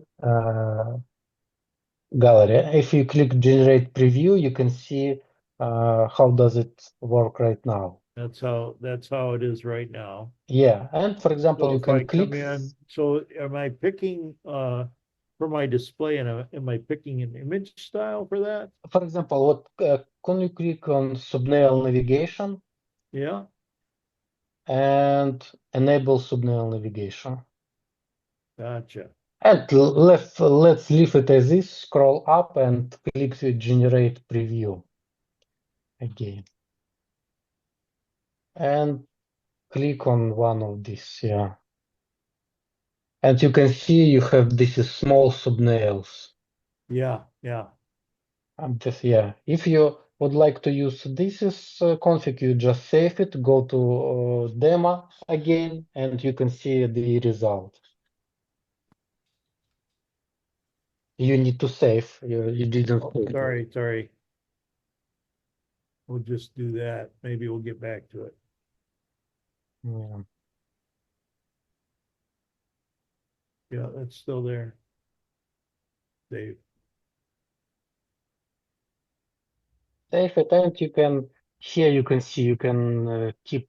gallery. If you click generate preview, you can see how does it work right now. that's how it is right now. Yeah, and for example, So you if I can click. come in, so am I picking for my display and am I picking an image style for that? For example, what can you click on thumbnail navigation Yeah, and enable thumbnail navigation? gotcha. And let's leave it as is, scroll up and click to generate preview again. And click on one of these, yeah. And you can see you have these small thumbnails. Yeah. Yeah. If you would like to use this is config, you just save it, go to demo again, and you can see the result. You need to save. You didn't. Sorry. We'll just do that. Maybe we'll get back to it. Yeah. Yeah, that's still there. Save. Save it, and you can here you can see you can keep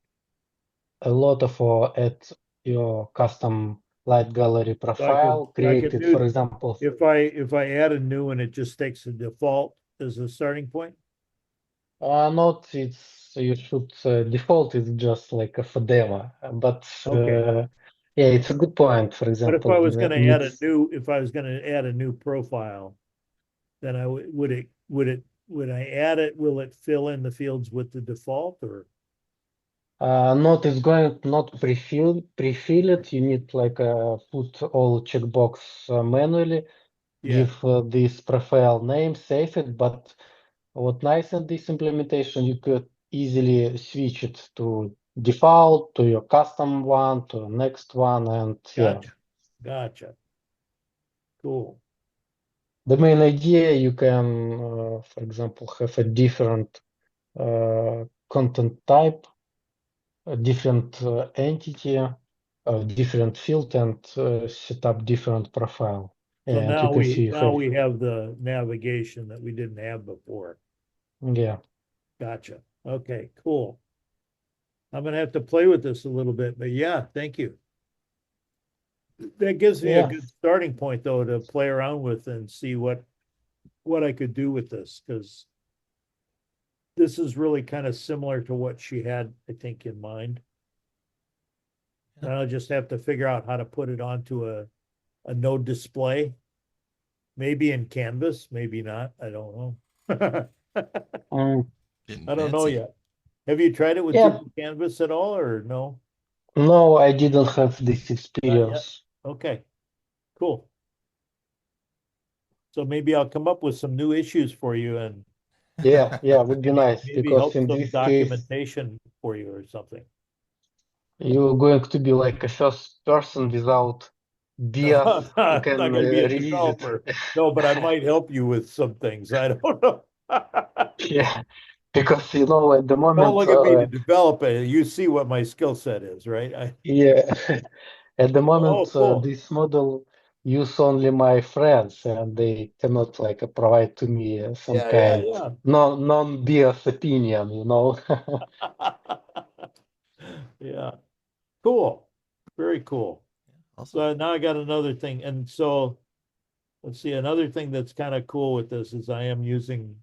a lot of add your custom light gallery So I profile can created, do, for example. if I add a new one, it just takes the default as a starting point. Not it's you should default is just like a for demo, but Okay. yeah, it's a good point. For But if example, I was gonna add a needs new, if I was gonna add a new profile, then would I add it, will it fill in the fields with the default or? not it's going not prefill it. You need like put all checkbox manually, Yeah, give this profile name, save it. But what nice in this implementation, you could easily switch it to default, to your custom one, to next one, and yeah. gotcha. Cool. The main idea you can, for example, have a different content type, a different entity, a different field, and set up different profile. So And you can see you now have, we have the navigation that we didn't have before. yeah, Gotcha. Okay, cool. I'm gonna have to play with this a little bit, but yeah, thank you. That gives me a yeah, good starting point though to play around with and see what I could do with this, because this is really kind of similar to what she had, I think, in mind. And I'll just have to figure out how to put it onto a node display. Maybe in Canvas, maybe not. I don't know. mm, Getting I don't know fancy. yet. Have you tried it with yeah. Drupal Canvas at all or no? No, I didn't have this Not yet. experience. Okay, cool. So maybe I'll come up with some new issues for you and Yeah, yeah, would be nice maybe because help in some this case, documentation for you or something. you're going to be like a first person without No, BIOS who I'm not can gonna be a release it. developer. No, but I might help you with some things. I don't know. Yeah, because you know at the Don't moment, look at me to develop it. You see what my skill set is, right? yeah, at the Oh, moment, cool. this model use only my friends, and they cannot like provide to me some Yeah, kind yeah, non-BIOS opinion, you know. yeah. Yeah, cool. Very cool. Awesome. So now I got another thing. And so let's see, another thing that's kind of cool with this is I am using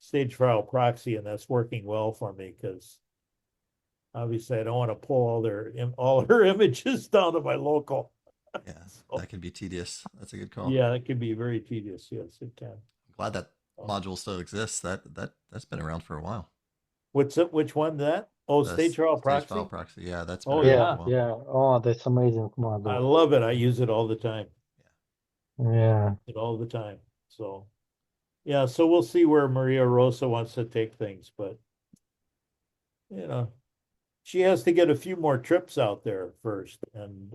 stage file proxy, and that's working well for me because obviously I don't want to pull all her images down to my local. Yeah, So, that can be tedious. That's a good call. yeah, that can be very tedious. Yes, it can. I'm glad that Oh. module still exists. That's been around for a while. What's it? Which one that? Oh, The stage file stage file proxy. proxy. Yeah, that's been Oh around for Yeah, a yeah, while. yeah. Oh, that's amazing I model. love it. I use it all the time. Yeah. It all the time. So yeah, so we'll see where Maria Rosa wants to take things, but you know, she has to get a few more trips out there first and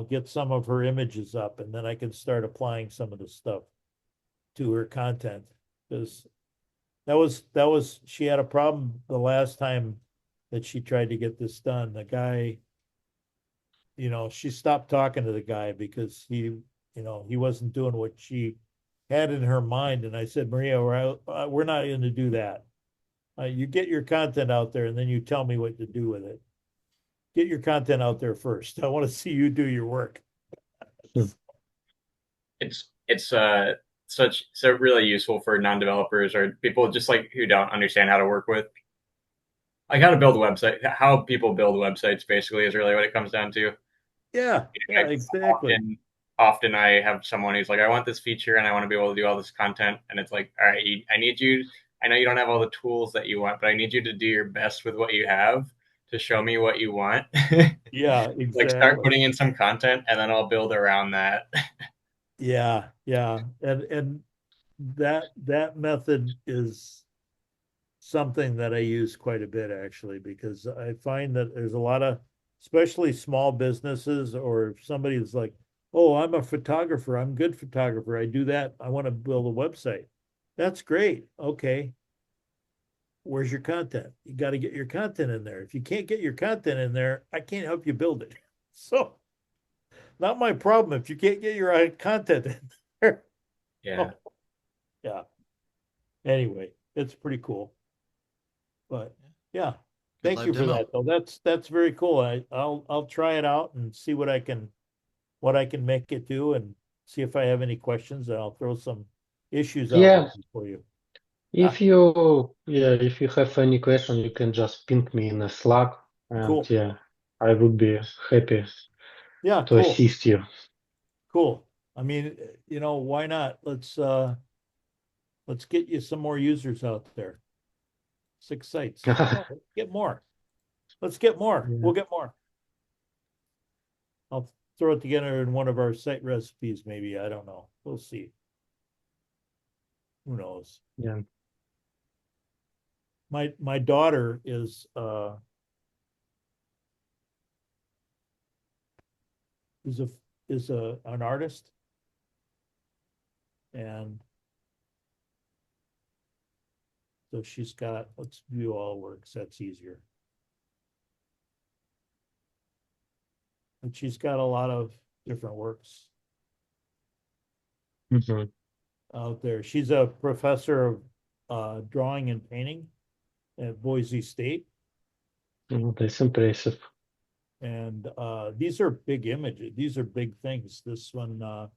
get some of her images up, and then I can start applying some of the stuff to her content. Because that was she had a problem the last time that she tried to get this done. The guy, she stopped talking to the guy because he wasn't doing what she had in her mind. And I said, Maria, we're not going to do that. You get your content out there and then you tell me what to do with it. Get your content out there first. I want to see you do your work. It's such so really useful for non-developers or people just like who don't understand how to work with like how to build a website. How people build websites basically is really what it comes down to. Yeah, yeah, exactly. Often I have someone who's like, I want this feature and I want to be able to do all this content, and it's like, all right, I need you. I know you don't have all the tools that you want, but I need you to do your best with what you have to show me what you want. Yeah, Like start exactly. putting in some content, and then I'll build around that. Yeah, yeah. And that method is something that I use quite a bit actually, because I find that there's a lot of, especially small businesses, or if somebody's like, oh, I'm a photographer, I'm a good photographer, I do that, I want to build a website. That's great. Okay. Where's your content? You got to get your content in there. If you can't get your content in there, I can't help you build it. So, not my problem if you can't get your content in there. Yeah. Oh, yeah. Anyway, it's pretty cool. But yeah, Good thank live you for demo. that though. That's very cool. I'll try it out and see what I can make it do, and see if I have any questions, and I'll throw some issues out Yeah, there for you. If if you have any question, you can just ping me in a Slack, and Cool. I would be happy Yeah, to cool. assist you. Cool. I mean, why not? Let's get you some more users out there. 6 sites. No, let's get more. Let's get more. Yeah. We'll get more. I'll throw it together in one of our site recipes, maybe. I don't know. We'll see. Who knows? Yeah. My daughter is an artist, and so she's got, let's view all works, that's easier. And she's got a lot of different works Mhm. out there. She's a professor of drawing and painting at Boise State. That's impressive. And these are big images. These are big things. This one, that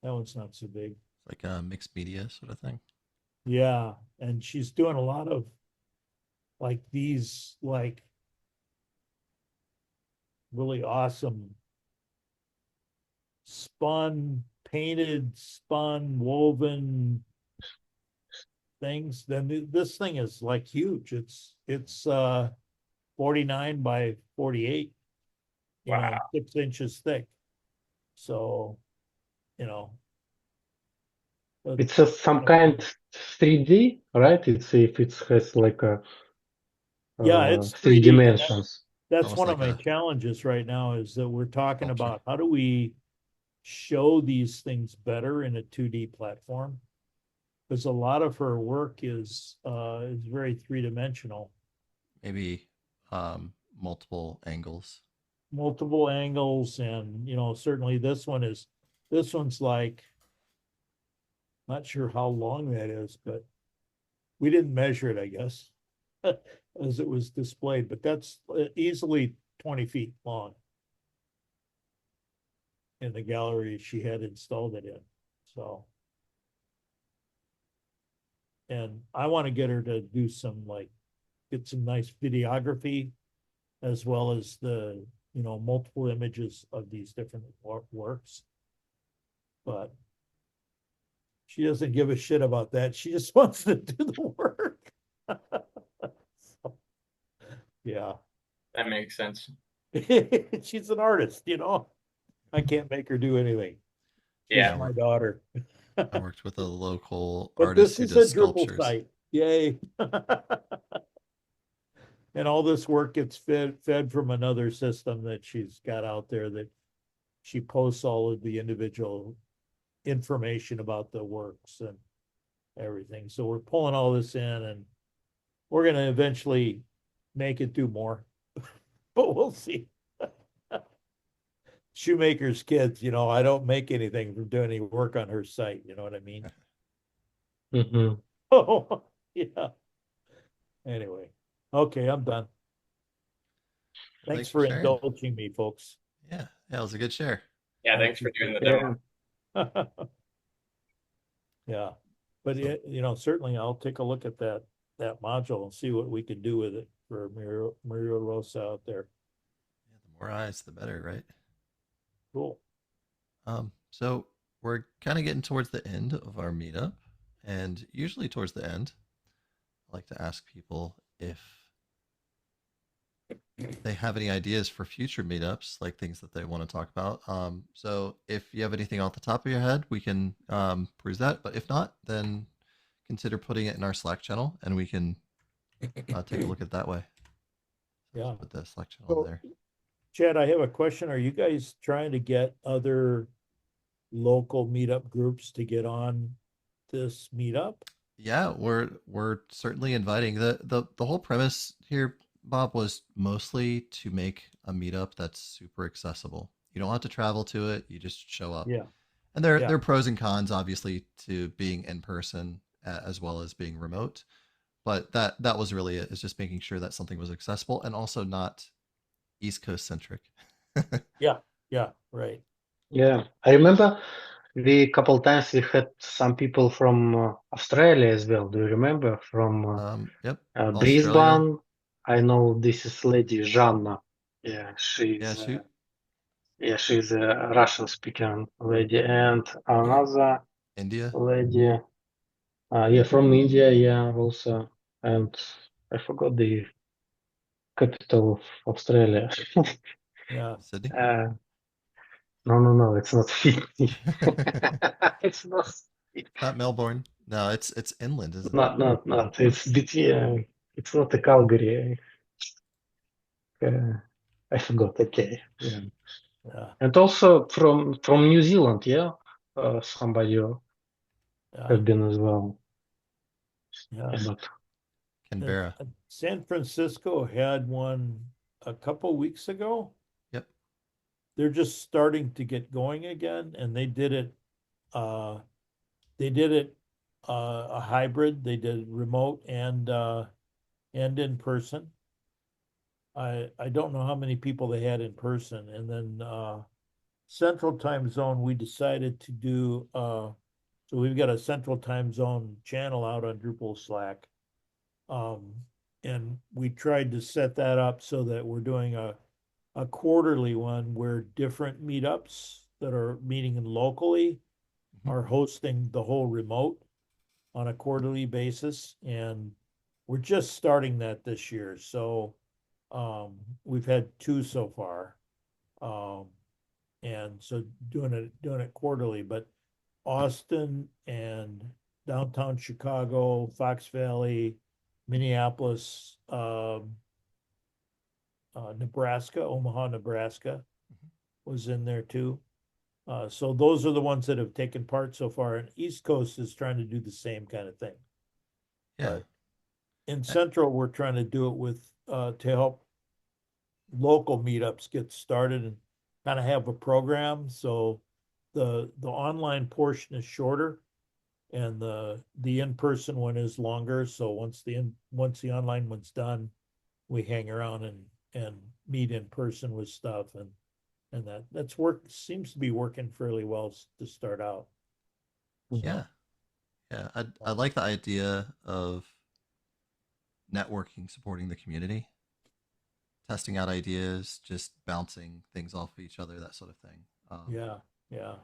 one's not so big. Like a mixed media sort of thing. Yeah, and she's doing a lot of like these like really awesome painted, woven things. Then this thing is like huge. It's 49 by 48, Wow. 6 inches thick. So, you know, It's some kind 3D, right? It's if it has like a yeah, it's 3 3D. dimensions. That's Almost one of like my a challenges right now is that we're talking sculpture. about how do we show these things better in a 2D platform? Because a lot of her work is very 3-dimensional, Maybe multiple angles. multiple angles, and certainly this one's like, not sure how long that is, but we didn't measure it, I guess, as it was displayed, but that's easily 20 feet long in the gallery she had installed it in. So, and I want to get her to do get some nice videography as well as the, multiple images of these different works. But she doesn't give a shit about that. She just wants to do the work. So, yeah. That makes sense. She's an artist, I can't make her do anything. She's Yeah. my daughter. I worked with a local But artist this who is does a Drupal sculptures. site. Yay. And all this work gets fed from another system that she's got out there that she posts all of the individual information about the works and everything. So we're pulling all this in, and we're going to eventually make it do more, but we'll see. Shoemaker's kids, I don't make anything from doing any work on her site. You know what I mean? Mhm. Oh, yeah. Anyway, okay, I'm done. Thanks for for sharing. indulging me, folks. Yeah, it was a good share. Yeah, thanks for doing the demo. Yeah, but certainly I'll take a look at that module and see what we can do with it for Maria Rosa out there. Yeah, the more eyes, the better, right? Cool. So we're kind of getting towards the end of our meetup, and usually towards the end, I like to ask people if they have any ideas for future meetups, like things that they want to talk about. So if you have anything off the top of your head, we can peruse that. But if not, then consider putting it in our Slack channel, and we can take a look at it that way. Yeah. Put the Slack channel So, there. Chad, I have a question. Are you guys trying to get other local meetup groups to get on this meetup? Yeah, we're certainly inviting. The whole premise here, Bob, was mostly to make a meetup that's super accessible. You don't have to travel to it, you just show up. Yeah. And there are pros and cons, obviously, to being in person as well as being remote. But that was really it, is just making sure that something was accessible and also not East Coast centric. Yeah, right. Yeah, I remember we couple times we had some people from Australia as well. Do you remember from Yep. Australia. Brisbane? I know this is lady Жанна. Yeah, Yeah, shoot. she's a Russian speaking lady, and another India. lady, yeah, from India, yeah, also, and I forgot the capital of Australia. Yeah. Sydney. No, it's not Sydney. It's not. Not Melbourne. No, it's inland, isn't it? Not. It's between. It's not a Calgary. Uh, I forgot. Okay. Yeah. Yeah. And also from New Zealand, yeah. Somebody Yeah. have been as well. Yeah. Yeah, but Canberra. San Francisco had one a couple weeks ago. Yep. They're just starting to get going again, and they did it. They did it a hybrid. They did remote and in person. I don't know how many people they had in person, and then Central Time Zone. We decided to do so we've got a Central Time Zone channel out on Drupal Slack. And we tried to set that up so that we're doing a quarterly one where different meetups that are meeting locally Mhm. are hosting the whole remote on a quarterly basis. And we're just starting that this year. So we've had two so far. And so doing it quarterly, but Austin and downtown Chicago, Fox Valley, Minneapolis, Nebraska, Omaha, Nebraska was in there too. So those are the ones that have taken part so far. And East Coast is trying to do the same kind of thing. Yeah. But in Central, we're trying to do it with to help local meetups get started and kind of have a program. So the online portion is shorter and the in-person one is longer. So once the online one's done, we hang around and meet in person with stuff and that's seems to be working fairly well to start out. Yeah. Yeah. I like the idea of networking, supporting the community, testing out ideas, just bouncing things off of each other, that sort of thing. Yeah.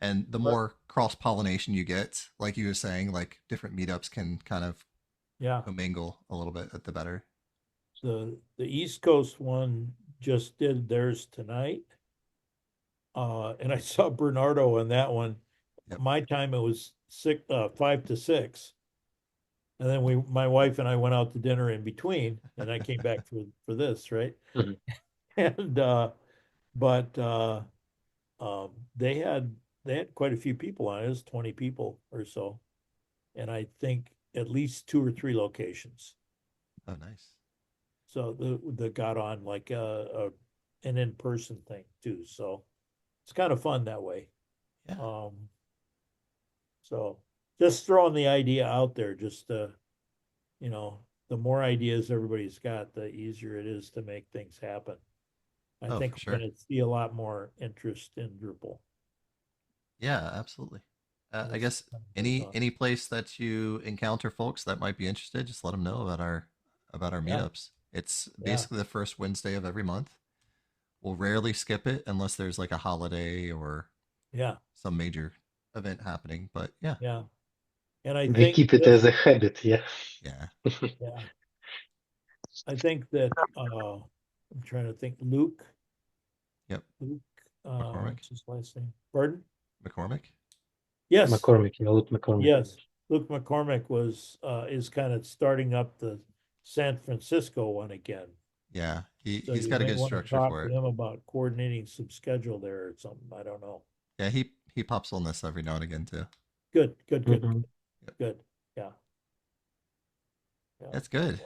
And the more cross pollination you get, like you were saying, like different meetups can kind of commingle a little bit, the better. The East Coast one just did theirs tonight. And I saw Bernardo on that one. Yep. My time it was 5 to 6. And then my wife and I went out to dinner in between, and I came back for this, right? Mhm. And but they had quite a few people on it. It was 20 people or so, and I think at least 2 or 3 locations. Oh, nice. So the got on like an in-person thing too. So it's kind of fun that way. Yeah. So just throwing the idea out there, just the more ideas everybody's got, the easier it is to make things happen. I Oh, think for we're sure. going to see a lot more interest in Drupal. Yeah, absolutely. I That's guess kind of fun. any place that you encounter folks that might be interested, just let them know about our Yeah. meetups. It's Yeah. basically the first Wednesday of every month. We'll rarely skip it unless there's like a holiday or Yeah. some major event happening. But yeah, Yeah. And I we think keep it that, as a habit, yeah. yeah, yeah, I think that I'm trying to think. Luke, yep. McCormick, what's his last name? Pardon? McCormick. Yes. McCormick, yeah, Luke McCormick. Yes. Luke McCormick is kind of starting up the San Francisco one again. Yeah, So he's you got a may good want to structure talk for to it. him about coordinating some schedule there or something. I don't know. Yeah, he pops on this every now and again too. Good. Mhm. Good. Yeah. That's good.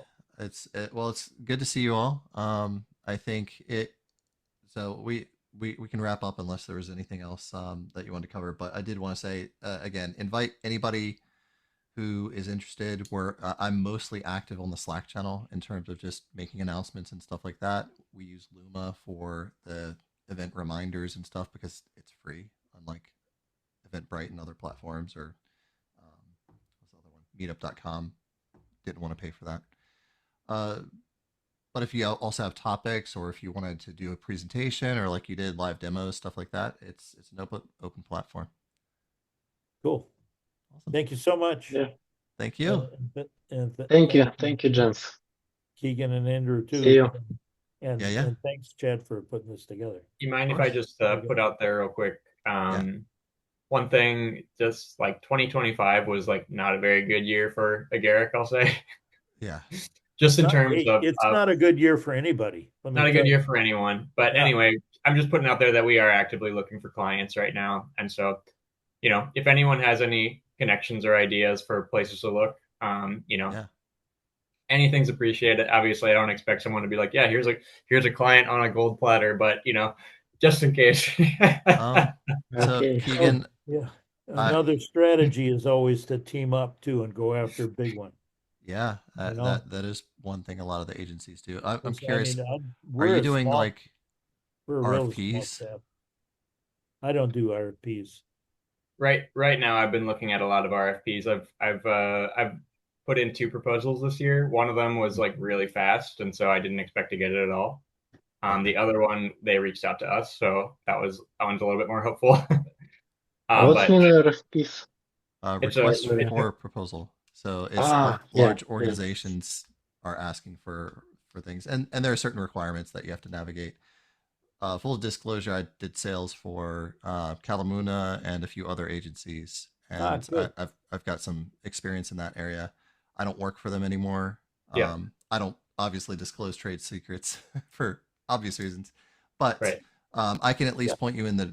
Well, it's good to see you all. I think it. So we can wrap up unless there was anything else that you wanted to cover. But I did want to say again, invite anybody who is interested. I'm mostly active on the Slack channel in terms of just making announcements and stuff like that. We use Luma for the event reminders and stuff because it's free, unlike Eventbrite and other platforms, or what's the other one? Meetup.com. Didn't want to pay for that. But if you also have topics, or if you wanted to do a presentation, or like you did live demos, stuff like that, it's an open platform. Cool. Awesome. Thank you so much. Yeah. Thank you. Thank you, Jens. Keegan and Andrew too. See you. And, Yeah. and thanks, Chad, for putting this together. You mind if I just put out there real quick? One thing, just like 2025 was like not a very good year for Agaric, I'll say. Yeah. Just in terms of it's not a good year for anybody. Not a good year for anyone. But Yeah. anyway, I'm just putting out there that we are actively looking for clients right now. And so, if anyone has any connections or ideas for places to look, anything's appreciated. Obviously, I don't expect someone to be like, yeah, here's a client on a gold platter, but just in case. So Keegan, yeah, another strategy is always to team up too and go after a big one. Yeah, that is one thing a lot of the agencies do. I'm curious, are you doing like RFPs? I don't do RFPs. Right now, I've been looking at a lot of RFPs. I've put in 2 proposals this year. One of them was like really fast, and so I didn't expect to get it at all. The other one, they reached out to us, so that one's a little bit more hopeful. What's mean RFPs? Request for proposal. So it's large organizations are asking for things, and there are certain requirements that you have to navigate. Full disclosure, I did sales for Calamuna and a few other agencies, and I've got some experience in that area. I don't work for them anymore. I don't obviously disclose trade secrets for obvious reasons, but I can at least point you in the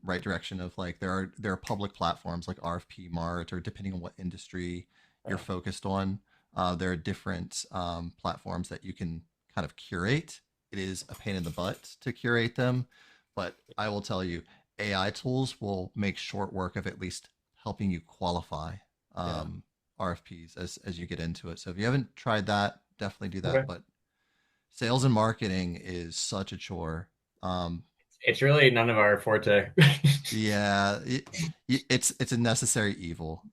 right direction of like there are public platforms like RFP Mart, or depending on what industry you're focused on, there are different platforms that you can kind of curate. It is a pain in the butt to curate them, but I will tell you, AI tools will make short work of at least helping you qualify RFPs as you get into it. So if you haven't tried that, definitely do that. But sales and marketing is such a chore. It's really none of our forte. Yeah, it's a necessary evil.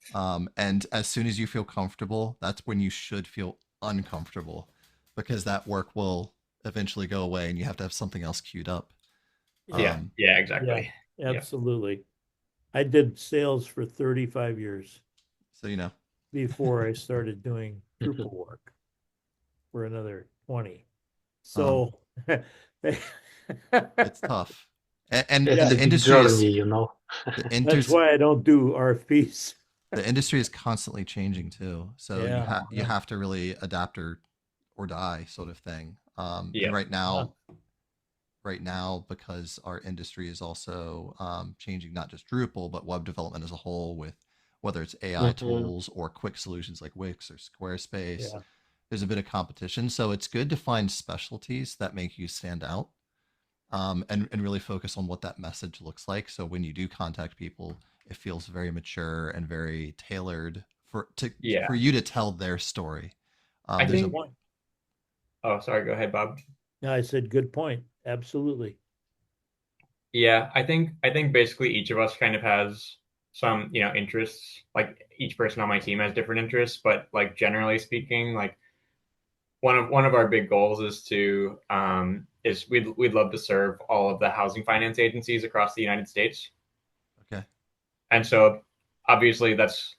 And as soon as you feel comfortable, that's when you should feel uncomfortable, because that work will eventually go away and you have to have something else queued up. Yeah, exactly. Yeah, absolutely. I did sales for 35 years. So, before I started doing Drupal work for another 20. So it's tough. And it's the a industry journey, That's why I don't do RFPs. The industry is constantly changing too. So you have to really adapt or die, sort of thing. And right now, because our industry is also changing, not just Drupal, but web development as a whole, with whether it's AI tools or quick solutions like Wix or Squarespace, there's a bit of competition. So it's good to find specialties that make you stand out, and really focus on what that message looks like. So when you do contact people, it feels very mature and very tailored for you to tell their story. I think. Oh, sorry. Go ahead, Bob. No, I said good point. Absolutely. Yeah, I think basically each of us kind of has some interests. Like each person on my team has different interests, but like generally speaking, like one of our big goals is to we'd love to serve all of the housing finance agencies across the United States. Okay. And so obviously that's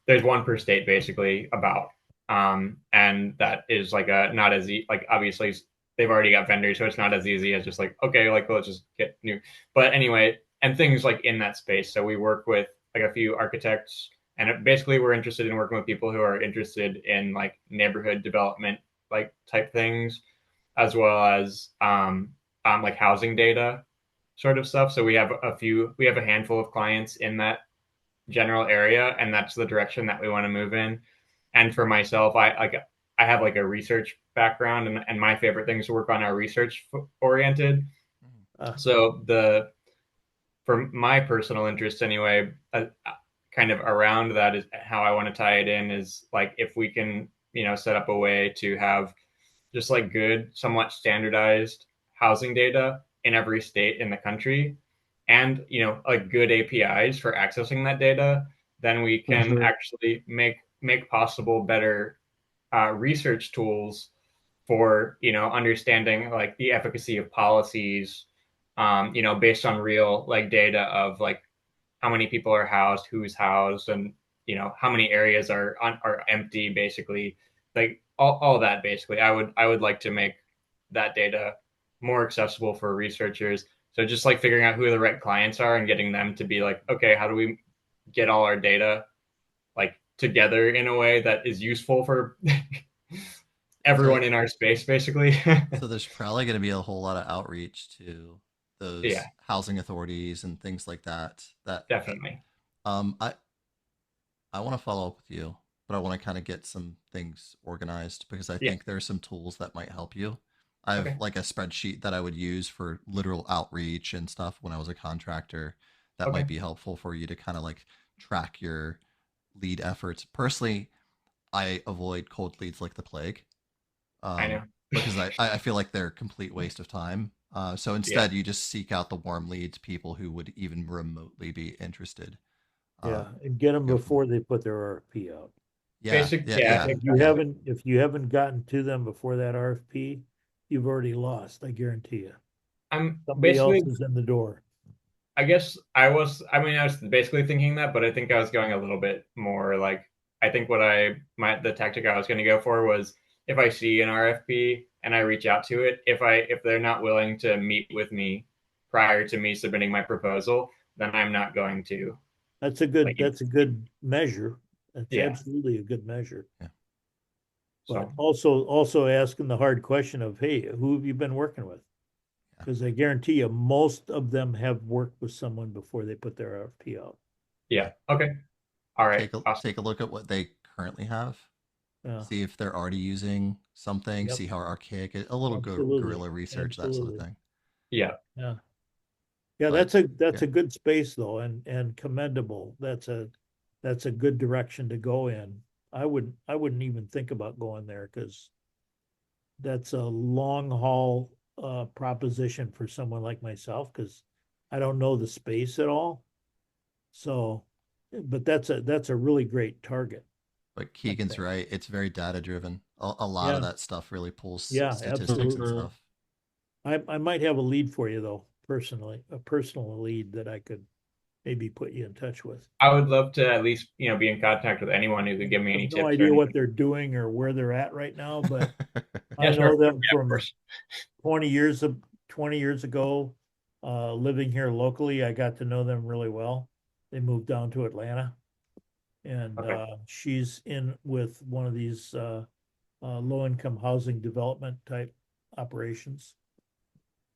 there's one per state basically about. And that is like not as like obviously they've already got vendors, so it's not as easy as just like, okay, like let's just get new. But anyway, and things like in that space. So we work with like a few architects, and basically we're interested in working with people who are interested in like neighborhood development, like type things, as well as like housing data sort of stuff. So we have a handful of clients in that general area, and that's the direction that we want to move in. And for myself, I have like a research background, and my favorite things to work on are research oriented. So for my personal interest anyway, kind of around that is how I want to tie it in, is like if we can set up a way to have just like good, somewhat standardized housing data in every state in the country, and like good APIs for accessing that data, then we can actually make possible better research tools for understanding like the efficacy of policies, based on real like data of like how many people are housed, who's housed, and how many areas are empty, basically, like all that. Basically, I would like to make that data more accessible for researchers. So just like figuring out who the right clients are and getting them to be like, okay, how do we get all our data like together in a way that is useful for everyone in our space, basically. So there's probably going to be a whole lot of outreach to Yeah, those housing authorities and things like that. definitely. I want to follow up with you, but I want to kind of get some things organized because I Yeah. think there are some tools that might help you. I have Okay. like a spreadsheet that I would use for literal outreach and stuff when I was a contractor that Okay. might be helpful for you to kind of like track your lead efforts. Personally, I avoid cold leads like the plague. I know. Because I feel like they're a complete waste of time. So instead, you just seek out the warm leads, people who would even remotely be interested. Yeah, and get them Go from before they put their RFP out. Yeah, Yeah, yeah. exactly. If you haven't gotten to them before that RFP, you've already lost, I guarantee you. I'm Somebody else basically, is in the door. I guess I was basically thinking that, but I think I was going a little bit more like, I think the tactic I was going to go for was, if I see an RFP and I reach out to it, if they're not willing to meet with me prior to me submitting my proposal, then I'm not going to. That's a Like, good measure. That's yeah. absolutely a good measure. Yeah. But So also asking the hard question of, hey, who have you been working with? Yeah. Because I guarantee you, most of them have worked with someone before they put their RFP out. yeah. Okay. All right. Awesome. Take a look at what they currently have. Yeah, See if they're already using something. Yep. See how archaic it. A little Absolutely. guerrilla research, that sort of Absolutely. thing. Yeah. Yeah. Yeah, But that's yeah. a good space though, and commendable. That's a good direction to go in. I wouldn't even think about going there because that's a long haul proposition for someone like myself because I don't know the space at all. So, but that's a really great target, But I Keegan's think. right. It's very data driven. A lot of Yeah, that stuff really pulls yeah, statistics and absolutely. stuff. I might have a lead for you though, personally, a personal lead that I could maybe put you in touch with. I would love to at least, be in contact with anyone who could give me I any have no tips or idea what anything. they're doing or where they're at right now, but Yeah, I sure. know them Yeah, of from course. 20 years ago, living here locally. I got to know them really well. They moved down to Atlanta, and Okay. she's in with one of these low-income housing development type operations.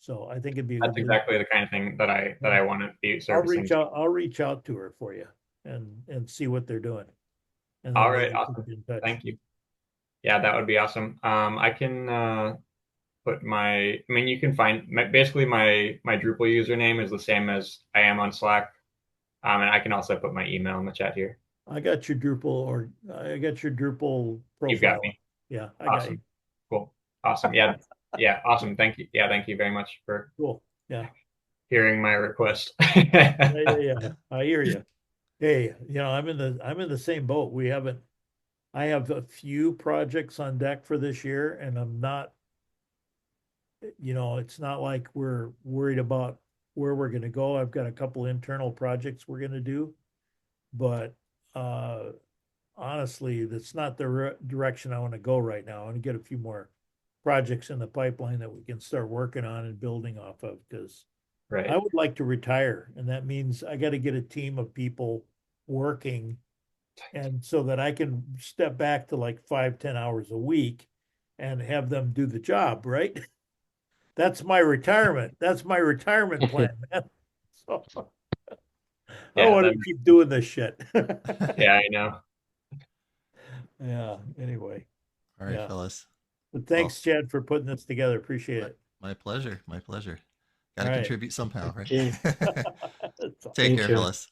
So I think it'd be a That's good lead. exactly the kind of thing that I want to be servicing. I'll reach out to her for you and see what they're doing. And All then right, maybe put awesome. you in touch. Thank you. Yeah, that would be awesome. I can put you can find basically my Drupal username is the same as I am on Slack. And I can also put my email in the chat here. I got your Drupal You've got profile. me. Yeah, I got you. Awesome. Cool. Awesome. Yeah. Yeah. Awesome. Thank you. Yeah. Thank you very much for Cool. Yeah. hearing my request. Yeah. I hear you. Hey, I'm in the same boat. I have a few projects on deck for this year and I'm not, it's not like we're worried about where we're gonna go. I've got a couple internal projects we're gonna do, but honestly, that's not the direction I want to go right now. I want to get a few more projects in the pipeline that we can start working on and building off of because I Right. would like to retire, and that means I got to get a team of people working, and so that I can step back to like 5, 10 hours a week and have them do the job, right? That's my retirement. That's my retirement plan, man. So I don't Yeah. want to keep doing this shit. Yeah, I know. Yeah, anyway. All right, Yeah. fellas. But Well, thanks, Chad, for putting this together. Appreciate it. my pleasure. My pleasure. Got to All right. contribute somehow, right? Okay. Take care, you. fellas.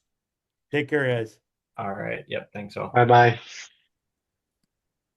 Take care, guys. All right. Yep. Thanks all. Bye bye.